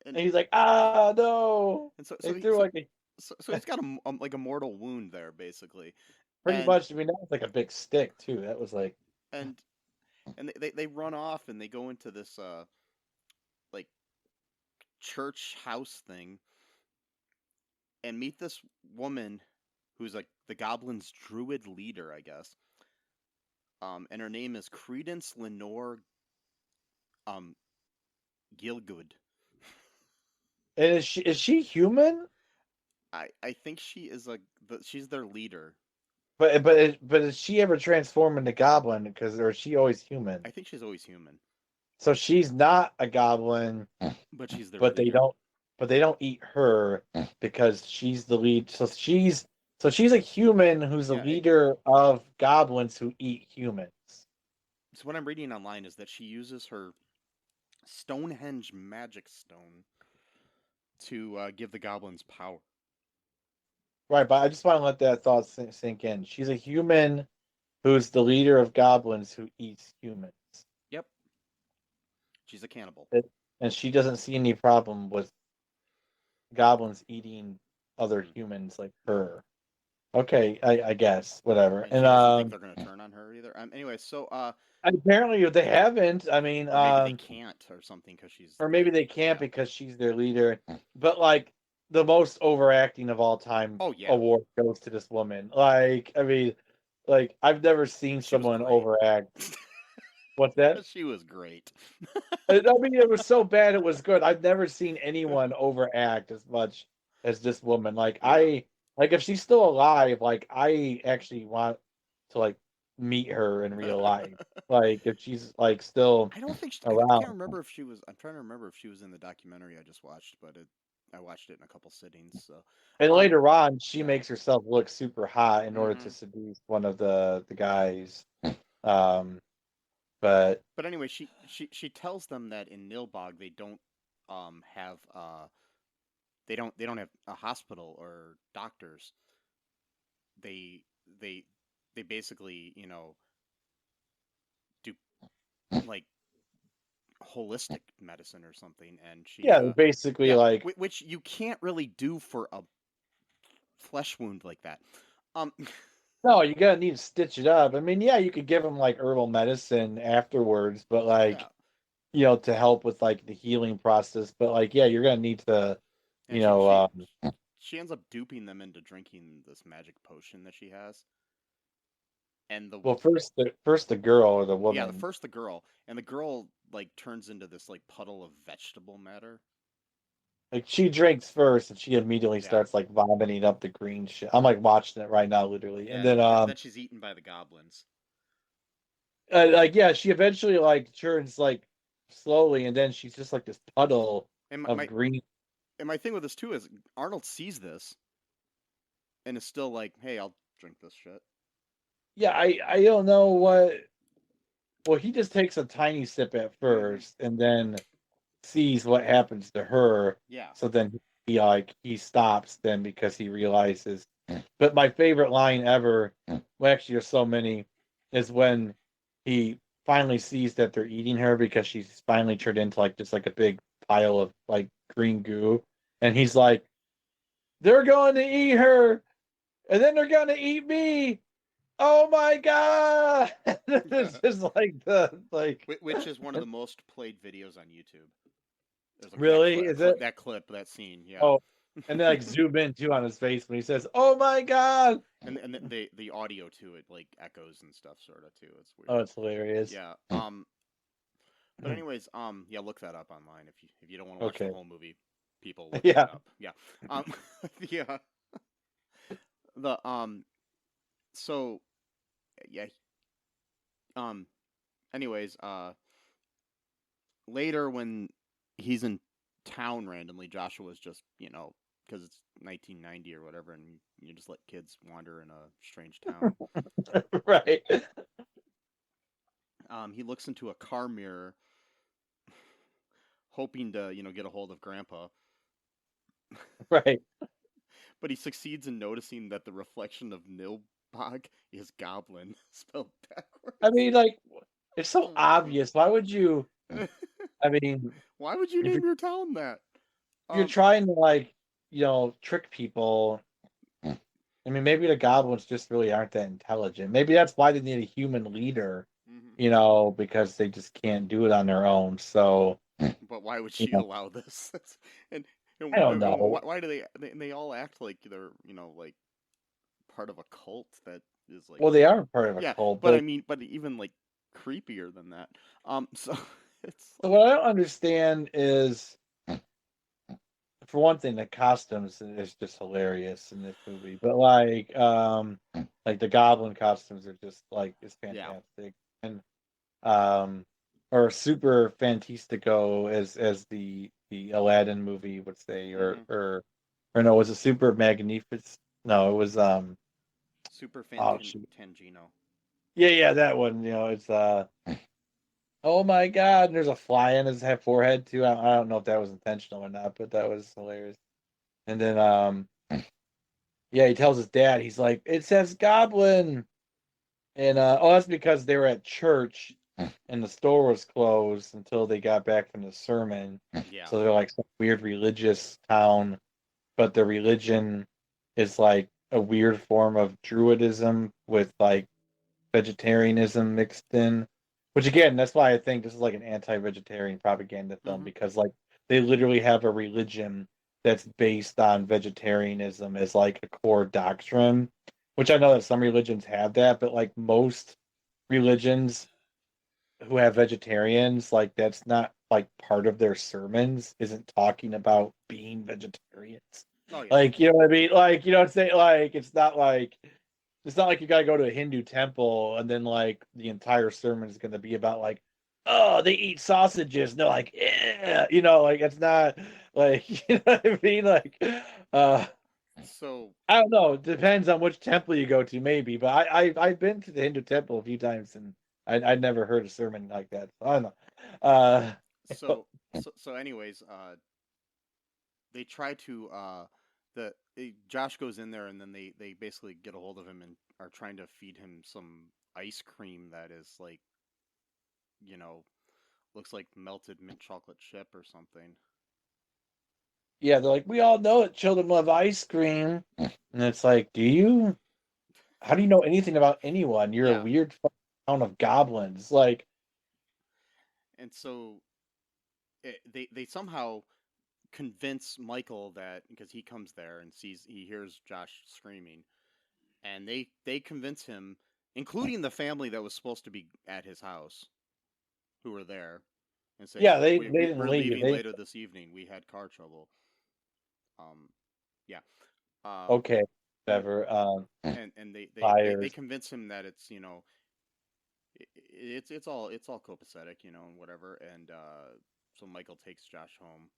and he's like, "Ah, no!" And so They threw like a so he's got like a mortal wound there, basically. pretty much. I mean, that was like a big stick too. That was like, And they run off and they go into this like church house thing and meet this woman who's like the goblins' druid leader, I guess. And her name is Creedence Leonore Gielgud. and is she human? I think she is she's their leader. But is she ever transformed into goblin? Or is she always human? I think she's always human. So she's not a goblin, But she's their but leader. they don't eat her because she's the lead. So she's a human who's the leader of goblins who eat humans. So what I'm reading online is that she uses her Stonehenge magic stone to give the goblins power. Right, but I just want to let that thought sink in. She's a human who's the leader of goblins who eats humans. Yep. She's a cannibal. And she doesn't see any problem with goblins eating other humans like her. Okay, I guess, whatever. And she doesn't think they're going to turn on her either. Anyway, so apparently they haven't. I mean, or maybe they can't or something because she's. Or maybe they can't because she's their leader. But like the most overacting of all time award goes to this woman. Like, I mean, like I've never seen someone overact. What's that? She was great. I mean, it was so bad it was good. I've never seen anyone overact as much as this woman. Like if she's still alive, like I actually want to like meet her in real life. Like if she's like still I don't think around. I can't remember if she was. I'm trying to remember if she was in the documentary I just watched, but I watched it in a couple sittings. So and later on, she makes herself look super hot in order to seduce one of the guys. But anyway, she tells them that in Nilbog they don't have they don't have a hospital or doctors. They basically, you know, do like holistic medicine or something, and she basically like which you can't really do for a flesh wound like that. No, you gotta need to stitch it up. I mean, yeah, you could give them like herbal medicine afterwards, but like to help with like the healing process. But like, yeah, you're gonna need to, And you know, she ends up duping them into drinking this magic potion that she has. And the well, first the girl or the yeah, woman. the girl, and the girl like turns into this like puddle of vegetable matter. Like she drinks first, and she immediately Yeah, starts like vomiting up the green shit. I'm like watching it right now, literally. And yeah. then Then she's eaten by the goblins. like yeah, she eventually like turns like slowly, and then she's just like this puddle And of green. my thing with this too is Arnold sees this and is still like, "Hey, I'll drink this shit." Yeah, I don't know what. Well, he just takes a tiny sip at first, and then sees what happens to her. Yeah. So then he stops then because he realizes. But my favorite line ever, well, actually, there's so many, is when he finally sees that they're eating her because she's finally turned into like just like a big pile of like green goo, and he's like, "They're going to eat her, and then they're going to eat me. Oh my god!" This is like the like. Which is one of the most played videos on YouTube. There's like Really? Is it? that scene, yeah. Oh, and then like zoom in too on his face when he says, "Oh my god!" And the audio to it like echoes and stuff sort of too. It's weird. Oh, it's hilarious. Yeah. But anyways, yeah, look that up online if you don't want to watch Okay. the whole movie. People look Yeah. that up. Yeah. Yeah. The so yeah. Anyways, later when he's in town randomly, Joshua's just, because it's 1990 or whatever, and you just let kids wander in a strange town. Right. He looks into a car mirror, hoping to, get a hold of Grandpa. Right. But he succeeds in noticing that the reflection of Nilbog is goblin, spelled backwards. I mean, like, it's so obvious. Why would you? I mean, why would you name your town that? If you're trying to like, trick people. I mean, maybe the goblins just really aren't that intelligent. Maybe that's why they need a human leader. Because they just can't do it on their own. So. But why would she allow this? and I don't know. Why do they all act like they're like part of a cult that is like. Well, they are part of a cult, but I mean, but even like creepier than that. So it's. So what I don't understand is, for one thing, the costumes is just hilarious in this movie. But like the goblin costumes are just like is fantastic, and or super fantastico as the Aladdin movie would say, or no, was it super magnificent? No, it was Super Tangino. Yeah, that one. It's oh my god, and there's a fly in his forehead too. I don't know if that was intentional or not, but that was hilarious. And then yeah, he tells his dad, he's like, "It says goblin." And that's because they were at church and the store was closed until they got back from the sermon. Yeah. So they're like some weird religious town, but the religion is like a weird form of druidism with like vegetarianism mixed in. Which again, that's why I think this is like an anti-vegetarian propaganda film, because like they literally have a religion that's based on vegetarianism as like a core doctrine. Which I know that some religions have that, but like most religions who have vegetarians, like that's not like part of their sermons, isn't talking about being vegetarians. Oh, yeah. Like, you know what I mean? Like, you know what I'm saying? Like, it's not like you gotta go to a Hindu temple and then like the entire sermon is gonna be about like, oh, they eat sausages. And they're like, yeah, like it's not like you know what I mean? Like so I don't know. It depends on which temple you go to, maybe. But I've been to the Hindu temple a few times and I'd never heard a sermon like that. So I don't know. So anyways, they try to Josh goes in there and then they basically get a hold of him and are trying to feed him some ice cream that is like, looks like melted mint chocolate chip or something. Yeah, they're like, we all know that children love ice cream, and it's like, do you? How do you know anything about anyone? You're a weird town of goblins, like. And so they somehow convince Michael that because he comes there and he hears Josh screaming, and they convince him, including the family that was supposed to be at his house, who were there, and say, Yeah, they didn't we're leave. leaving later this evening. We had car trouble. Yeah. Okay, And whatever. and they Fires. convince him that it's it's all copacetic, and whatever. And so Michael takes Josh home.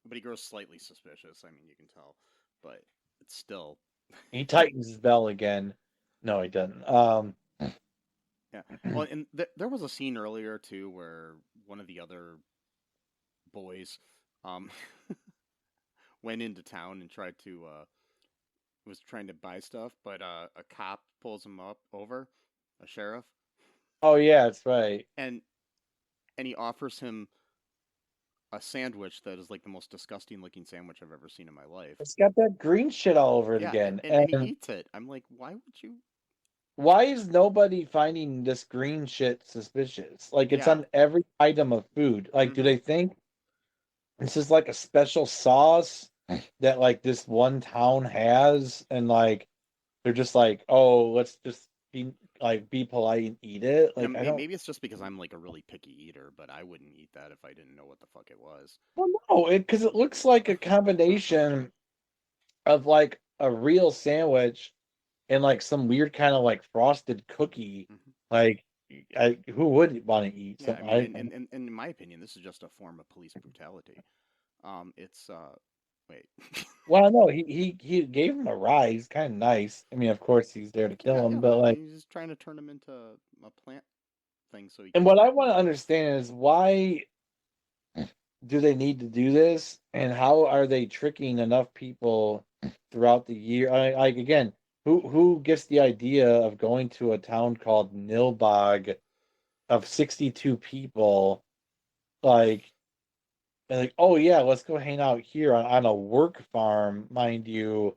But he grows slightly suspicious. I mean, you can tell, but it's still. He tightens his belt again. No, he doesn't. Yeah. Well, and there was a scene earlier too where one of the other boys um went into town and was trying to buy stuff, but a cop pulls him over, a sheriff, Oh yeah, that's right. and he offers him a sandwich that is like the most disgusting looking sandwich I've ever seen in my life. It's got that green shit all over it Yeah, again. and he eats it. I'm like, why would you? Why is nobody finding this green shit suspicious? Like it's Yeah. on every item of food. Like, do Mhm. they think this is like a special sauce that like this one town has, and like they're just like, oh, let's just be polite and eat it. Like I don't. Maybe it's just because I'm like a really picky eater, but I wouldn't eat that if I didn't know what the fuck it was. Well, no, because it looks like a combination of like a real sandwich and like some weird kind of like frosted cookie. Mhm. Like, who would want to eat Yeah, I something? mean, and in my opinion, this is just a form of police brutality. It's wait. Well, no, he gave him a ride. He's kind of nice. I mean, of course, he's there to kill him, but like, He's just trying to turn him into a plant thing so he and can. what I want to understand is why do they need to do this, and how are they tricking enough people throughout the year? Like again, who gets the idea of going to a town called Nilbog of 62 people, like, and like, oh yeah, let's go hang out here on a work farm, mind you,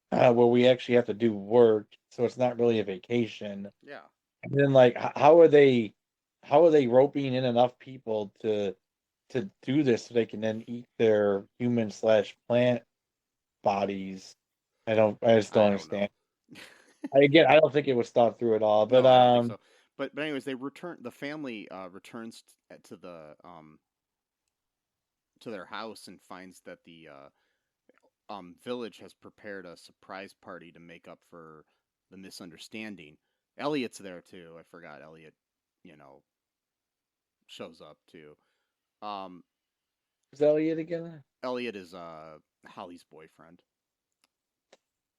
where we actually have to do work, so it's not really a vacation. Yeah. And then like, how are they roping in enough people to do this so they can then eat their human slash plant bodies? I just don't I don't understand. know. I don't think it was thought through at all. But No, I don't think so. But anyways, the family returns to their house and finds that the village has prepared a surprise party to make up for the misunderstanding. Elliot's there too. I forgot Elliot, shows up too. Um, is Elliot again? Elliot is Holly's boyfriend.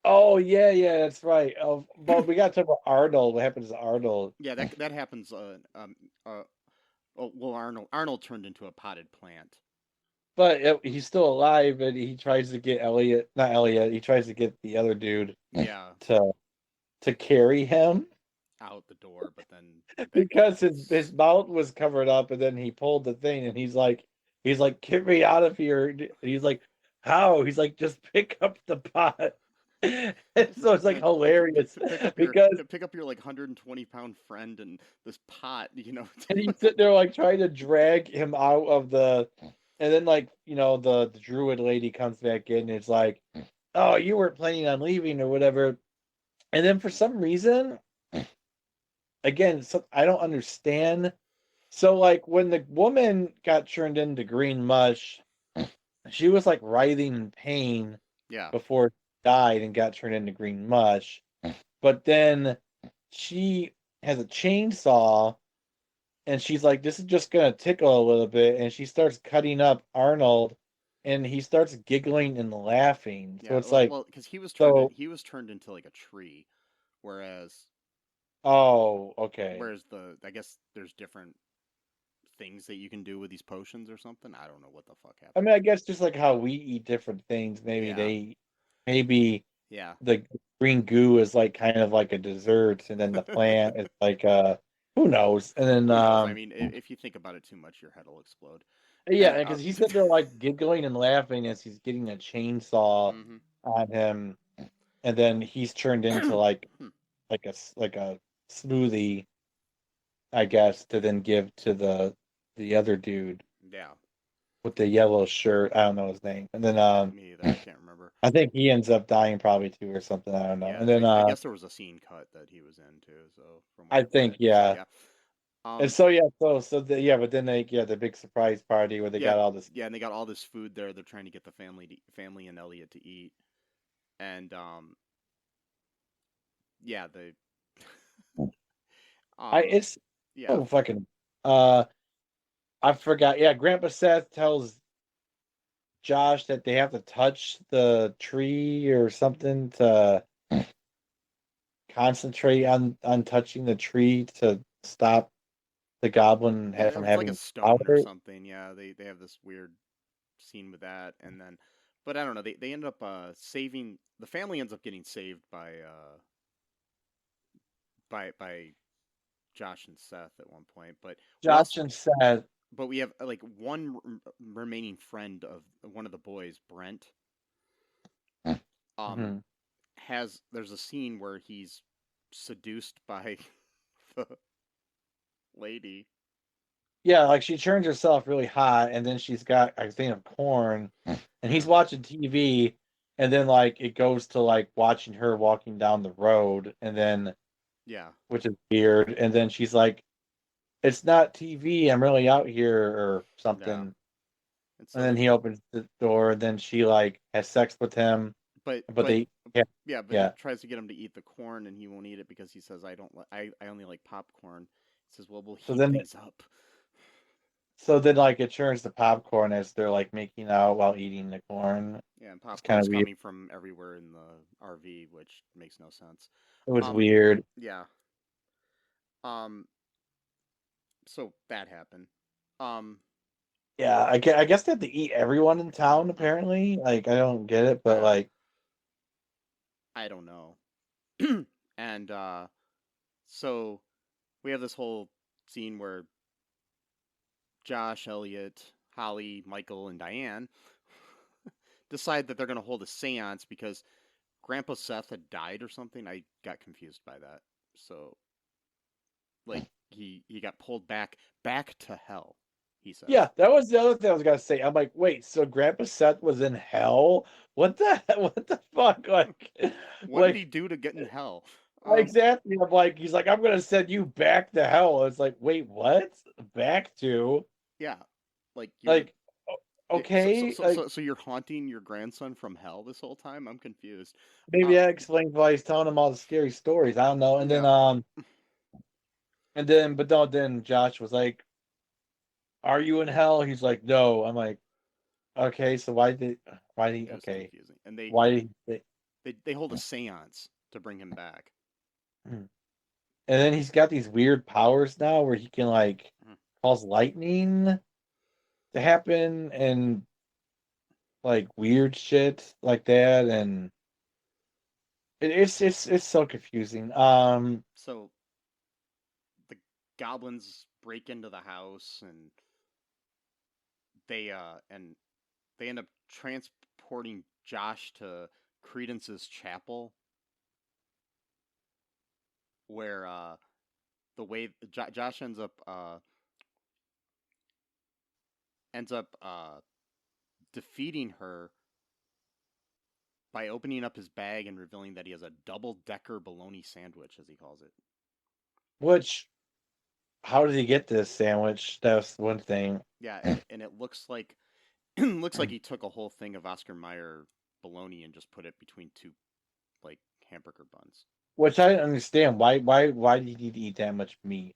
Oh yeah, that's right. Oh, but we got to talk about Arnold. What happens to Arnold? Yeah, that happens. Well, Arnold turned into a potted plant. But he's still alive, and he tries to get Elliot, not Elliot. He tries to get the other dude Yeah, to carry him out the door, but then because his mouth was covered up, and then he pulled the thing, and he's like, get me out of here. And he's like, how? He's like, just pick up the pot. And so it's like hilarious because pick up your like 120-pound friend and this pot, and he's sitting there like trying to drag him out of the, and then like the druid lady comes back in and it's like, oh, you weren't planning on leaving or whatever, and then for some reason, again, so I don't understand. So like when the woman got turned into green mush, she was like writhing in pain Yeah. before she died and got turned into green mush. But then she has a chainsaw and she's like, this is just gonna tickle a little bit, and she starts cutting up Arnold and he starts giggling and laughing. So Yeah, it's like, because he was turned into like a tree, whereas oh, okay. I guess there's different things that you can do with these potions or something. I don't know what the fuck I happened. mean, I guess just like how we eat different things, maybe Yeah. the green goo is like kind of like a dessert, and then the plant is like who knows? And then Who knows? I mean, if you think about it too much, your head will explode. yeah, And because he's sitting there like giggling and laughing as he's getting a chainsaw mhm. on him, and then he's turned into like a smoothie. I guess, to then give to the other dude Yeah. with the yellow shirt. I don't know his name. And then Me either. I can't remember. I think he ends up dying probably too or something. I don't know. Yeah, And then I guess there was a scene cut that he was in too. So from what I I've think read, so yeah. yeah, And um, so yeah, yeah, but then the big surprise party where they yeah, got all this. yeah, and they got all this food there. They're trying to get the family and Elliot to eat, and yeah, they, I um, it's yeah, oh fucking uh I forgot. Yeah, Grandpa Seth tells Josh that they have to touch the tree or something to concentrate on touching the tree to stop the goblin yeah, from it's like a having stone or power. something. Yeah, they have this weird scene with that, and then, but I don't know. They end up saving the family ends up getting saved by Josh and Seth at one point, but we Josh also and Seth. we have like one remaining friend of one of the boys, Brent. Um, Mhm. there's a scene where he's seduced by the lady. Yeah, like she turns herself really hot, and then she's got a thing of corn, and he's Yeah, watching TV, and then like it goes to like watching her walking down the road, and then yeah, which is weird, and then she's like, "It's not TV. I'm really out here," or yeah. something. And And so then they're he opens the door, and then she like has sex with him, but but but they yeah yeah, but he yeah. tries to get him to eat the corn, and he won't eat it because he says I don't I only like popcorn. He says, well, we'll So heat then things up. like it turns to popcorn as they're like making out while eating the corn. Yeah, and It's kind popcorn's of weird. coming from everywhere in the RV, which makes no sense. It was Um, weird. yeah. Um, so that happened. Um, Yeah, I guess they have to eat everyone in town apparently. Like I don't get it, but uh, like I don't know. And so we have this whole scene where Josh, Elliot, Holly, Michael, and Diane decide that they're going to hold a séance because Grandpa Seth had died or something. I got confused by that. So like he got pulled back to hell. He yeah, says. that was the other thing I was gonna say. I'm like, wait, so Grandpa Seth was in hell? What the what the fuck? What did he Like do to get in hell? exactly. I'm like, he's like, I'm gonna send you back to hell. It's like, wait, what? Back to Yeah, like you're like okay, like so you're haunting your grandson from hell this whole time. I'm confused. maybe Um, that explains why he's telling him all the scary stories. I don't know. yeah, And then but no, then Josh was like, are you in hell? He's like, no. I'm like, okay, so it was okay. confusing, and they Why did he they hold a séance to bring him back. and then he's got these weird powers now where he can like Mhm. cause lightning to happen and like weird shit like that and it's so confusing. So the goblins break into the house, and they end up transporting Josh to Creedence's chapel, where the way Josh ends up defeating her by opening up his bag and revealing that he has a double decker bologna sandwich, as he calls it. which how did he get this sandwich? That's one thing. Yeah, and it looks like looks like he took a whole thing of Oscar Mayer bologna and just put it between two like hamburger buns. Which I don't understand. Why did he eat that much meat?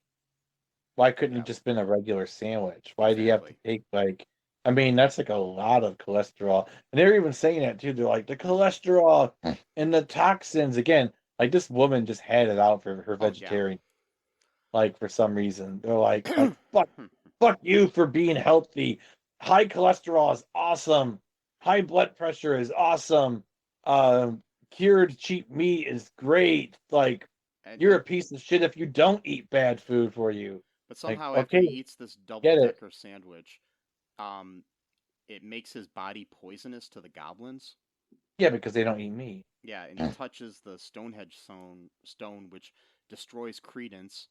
Why couldn't it Yeah, just been a regular sandwich? Why do you have to exactly. take like I mean, that's like a lot of cholesterol. And they're even saying that too. They're like the cholesterol and the toxins again. Like this woman just had it out for her Oh yeah. vegetarian. Like for some reason, they're like fuck you for being healthy. High cholesterol is awesome. High blood pressure is awesome. Cured cheap meat is great. Like you're a and piece of shit if you don't eat bad food for you. but Like, somehow after okay, he eats this double get it. decker sandwich, um, it makes his body poisonous to the goblins. Yeah, because they don't eat meat. Yeah, and he touches the Stonehenge stone, which destroys Creedence.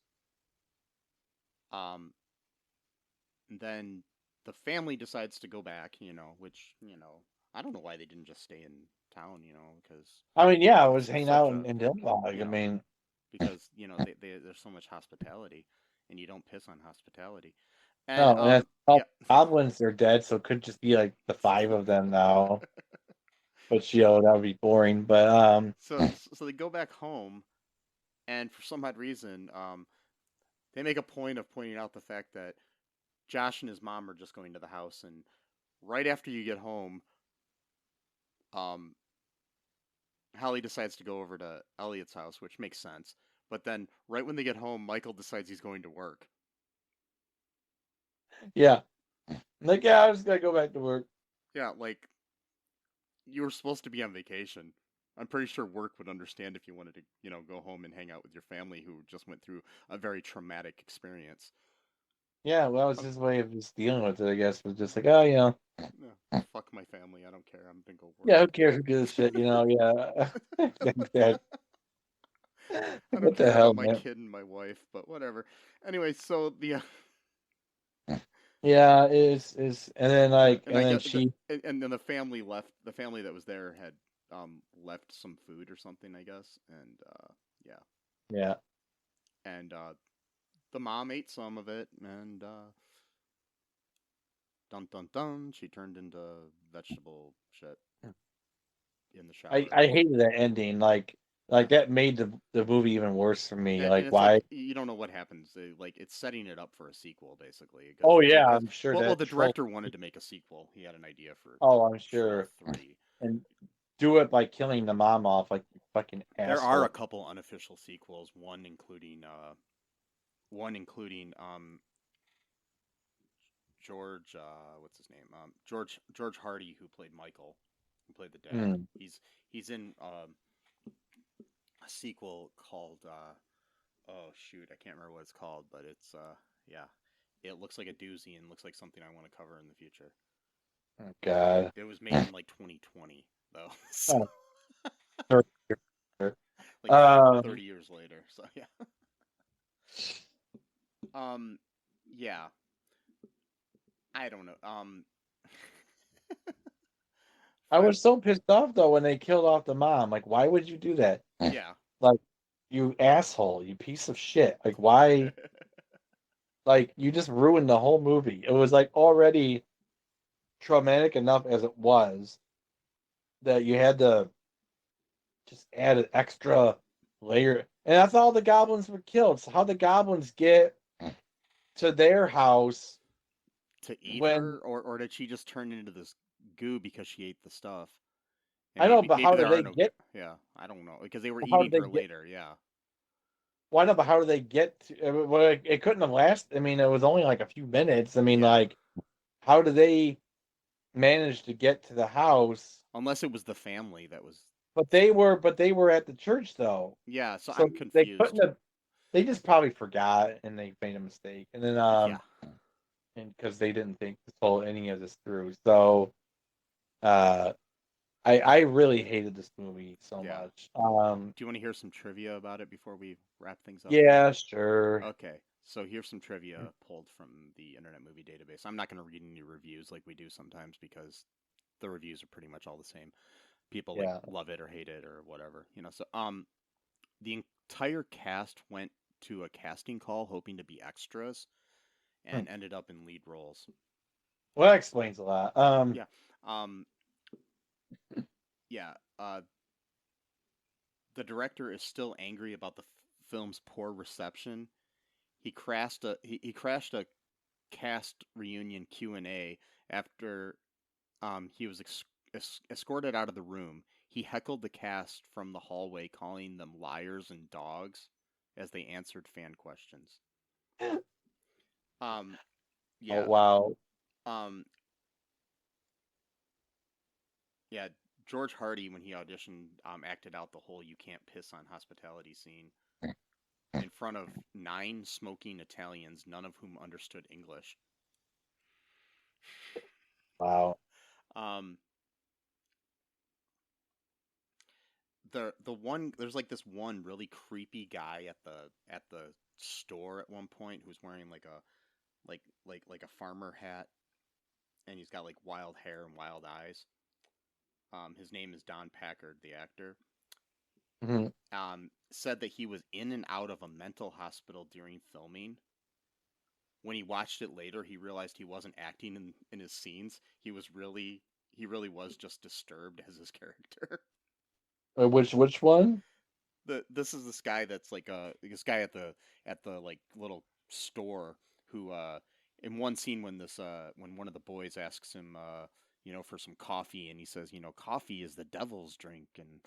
Um, then the family decides to go back, which, I don't know why they didn't just stay in town, because I mean, yeah, I was it's hanging such out a, in Nilbog. you I know, mean, because, there's so much hospitality and you don't piss on hospitality. And, no, and that's all yeah. goblins are dead, so it could just be like the 5 of them now. But that would be boring. But So they go back home, and for some odd reason, they make a point of pointing out the fact that Josh and his mom are just going to the house, and right after you get home, um, Hallie decides to go over to Elliot's house, which makes sense. But then, right when they get home, Michael decides he's going to work. yeah, like yeah, I just gotta go back to work. Yeah, like you were supposed to be on vacation. I'm pretty sure work would understand if you wanted to, go home and hang out with your family who just went through a very traumatic experience. Yeah, well, it's Um, his way of just dealing with it, I guess. Was just like, oh, fuck my family. I don't care. I'm gonna go work. yeah, who cares? Who gives a shit? Yeah. I don't What the care hell, about my man? kid and my wife, but whatever. Anyway, so the Yeah, and then and I then get she, and then the family left. The family that was there had left some food or something, I guess, and yeah, yeah, and the mom ate some of it, and dun dun dun, she turned into vegetable shit in the shower. I hated that ending. Like that made the movie even worse for me. And Like, it's why? like you don't know what happens. Like it's setting it up for a sequel, basically. Because Oh yeah, because I'm sure well, that the troll. director wanted to make a sequel. He had an idea for Oh, I'm Troll sure, 3. and do it by killing the mom off, like you fucking There are a asshole. couple unofficial sequels. One including George what's his name? George Hardy, who played Michael, who played the dad. Hmm. He's in a sequel called oh shoot, I can't remember what it's called, but it's yeah. It looks like a doozy and looks like something I want to cover in the future. Oh God. It was made in like 2020 though. So, Oh, sorry. like Um, 30 years later. So yeah. Um yeah. I don't know. I Fred, was so pissed off though when they killed off the mom. Like, why would you do that? yeah. Like, you asshole, you piece of shit. Like, why? Like, you just ruined the whole movie. It was like already traumatic enough as it was that you had to just add an extra layer. And that's all the goblins were killed. So how the goblins get to their house To eat when her, or did she just turn into this goo because she ate the stuff? And I know, maybe but maybe how do there are they no get? yeah, I don't know because they were How do eating they her get? later. Yeah. Why not? But how do they get to? Well, it couldn't have lasted. I mean, it was only like a few minutes. I mean, Yeah. like, how do they manage to get to the house? Unless it was the family that was. But they were at the church though, Yeah, so so I'm they couldn't confused. have. They just probably forgot and they made a mistake, and then Yeah. and because they didn't think this whole any of this through. So, uh, I really hated this movie so Yeah. much. Do you want to hear some trivia about it before we wrap things up here? Yeah, sure. Okay. So here's some trivia pulled from the Internet Movie Database. I'm not going to read any reviews like we do sometimes because the reviews are pretty much all the same. People like Yeah. love it or hate it or whatever, So the entire cast went to a casting call hoping to be extras Hmm. and ended up in lead roles. Well, that explains a lot. Yeah. Um yeah, the director is still angry about the film's poor reception. He crashed a cast reunion Q&A after he was escorted out of the room. He heckled the cast from the hallway, calling them liars and dogs as they answered fan questions. Um, Oh yeah, wow. um, yeah. George Hardy, when he auditioned, acted out the whole "you can't piss on hospitality" scene in front of 9 smoking Italians, none of whom understood English. Wow. Um, there's like this one really creepy guy at the store at one point who's wearing like a like a farmer hat, and he's got like wild hair and wild eyes. His name is Don Packard, the actor. Mhm. Said that he was in and out of a mental hospital during filming. When he watched it later, he realized he wasn't acting in his scenes. He really was just disturbed as his character. Which one? This is this guy that's like this guy at the like little store who in one scene when this when one of the boys asks him for some coffee, and he says, coffee is the devil's drink and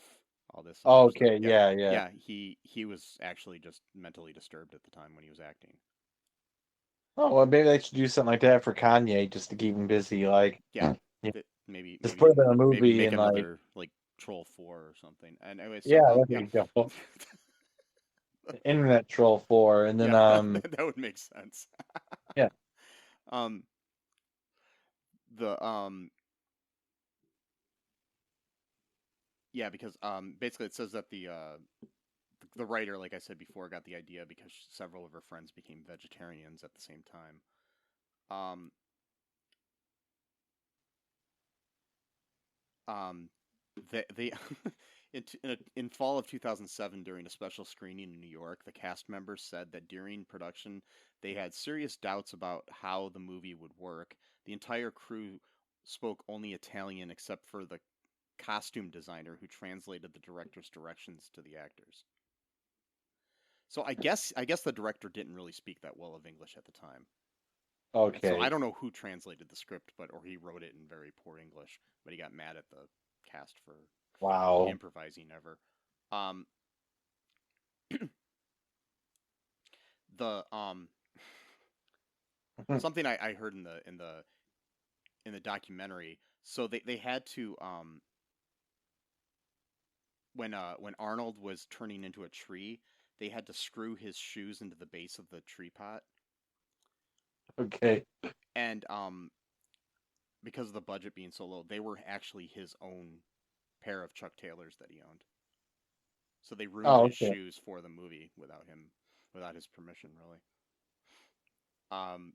all this Oh, other stuff. okay, yeah, yeah. Yeah, he was actually just mentally disturbed at the time when he was acting. Oh, well, maybe they should do something like that for Kanye just to keep him busy. Like, Yeah, yeah, maybe just put him in a maybe movie make and like, another like Troll 4 or something. And anyway, yeah, so there yeah. you go. Internet Troll 4, and then Yeah, that would make sense. yeah. Um the Yeah, because basically it says that the writer, like I said before, got the idea because several of her friends became vegetarians at the same time. Um they in fall of 2007, during a special screening in New York, the cast members said that during production they had serious doubts about how the movie would work. The entire crew spoke only Italian except for the costume designer who translated the director's directions to the actors. So I guess the director didn't really speak that well of English at the time. So I Okay. don't know who translated the script, or he wrote it in very poor English, but he got mad at the cast for Wow. improvising ever. Um, the something I heard in the documentary. So they had to when Arnold was turning into a tree, they had to screw his shoes into the base of the tree pot, Okay. and because of the budget being so low, they were actually his own pair of Chuck Taylors that he owned. So they ruined Oh, his okay. shoes for the movie without his permission, really. Um,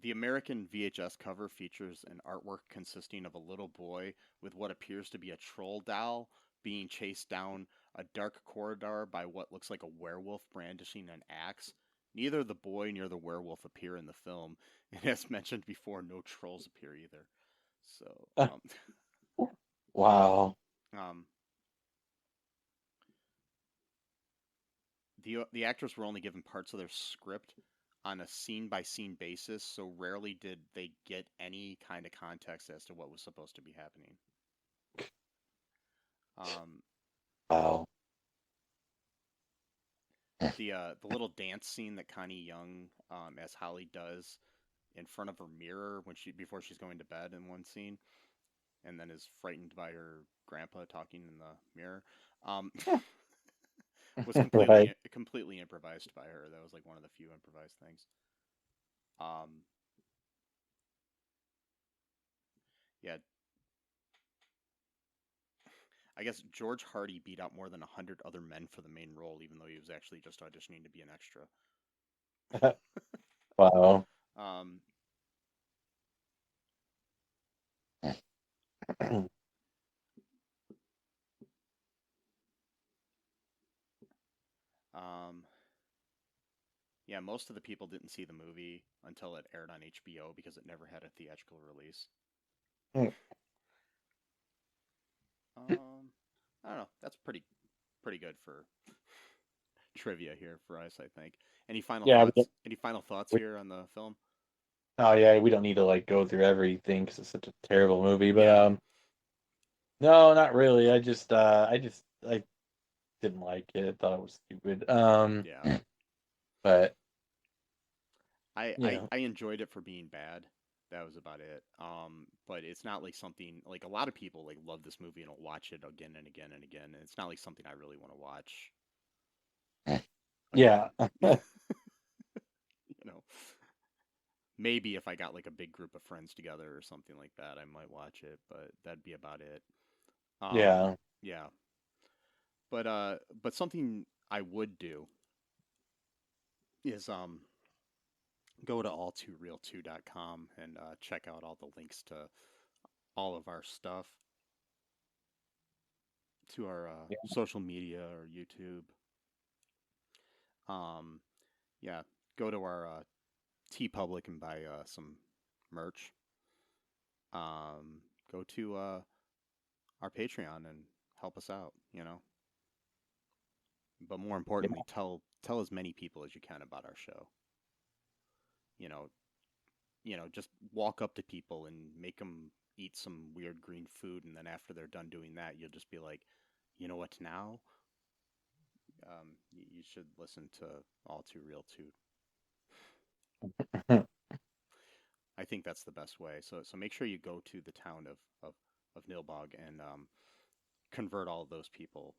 the American VHS cover features an artwork consisting of a little boy with what appears to be a troll doll being chased down a dark corridor by what looks like a werewolf brandishing an axe. Neither the boy nor the werewolf appear in the film, and as mentioned before, no trolls appear either. So, Wow. um, the actors were only given parts of their script on a scene by scene basis, so rarely did they get any kind of context as to what was supposed to be happening. Um, Wow. the little dance scene that Connie Young as Holly does in front of her mirror before she's going to bed in one scene, and then is frightened by her grandpa talking in the mirror, was Right. completely improvised by her. That was like one of the few improvised things. Um, yeah, I guess George Hardy beat out more than 100 other men for the main role, even though he was actually just auditioning to be an extra. Wow. Um, um, yeah, most of the people didn't see the movie until it aired on HBO because it never had a theatrical release. I don't know. That's pretty good for trivia here for us, I think. Any final Yeah. thoughts? Any final thoughts We, here on the film? oh yeah, we don't need to like go through everything because it's such a terrible movie. But Yeah, no, not really. I didn't like it. I thought it was stupid. yeah. But I, you I know, I enjoyed it for being bad. That was about it. But it's not like something like a lot of people like love this movie and will watch it again and again and again. And it's not like something I really want to watch again. yeah. you know. maybe if I got like a big group of friends together or something like that, I might watch it, but that'd be about it. Yeah. Yeah. But something I would do is go to all2real2.com and check out all the links to all of our stuff, to our Yeah. social media or YouTube. Yeah, go to our TeePublic and buy some merch. Go to our Patreon and help us out. But more importantly, tell as many people as you can about our show. You know, just walk up to people and make them eat some weird green food, and then after they're done doing that, you'll just be like, you know what now? You should listen to All Too Real 2. I think that's the best way. So make sure you go to the town of Nilbog and convert all of those people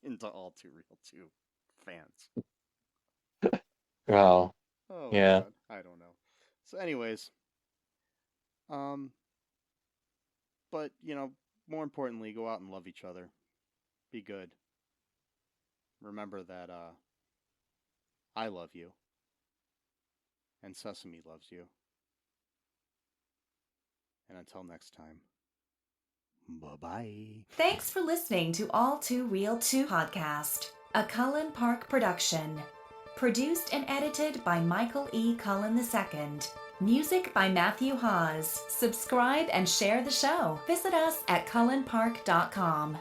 into All Too Real 2 fans. Well, Oh yeah. God, I don't know. So anyways, but more importantly, go out and love each other. Be good. Remember that I love you. And Sesame loves you. And until next time, bye-bye. Thanks for listening to All Too Real 2 podcast, a Cullen Park production. Produced and edited by Michael E. Cullen II. Music by Matthew Hawes. Subscribe and share the show. Visit us at cullenpark.com.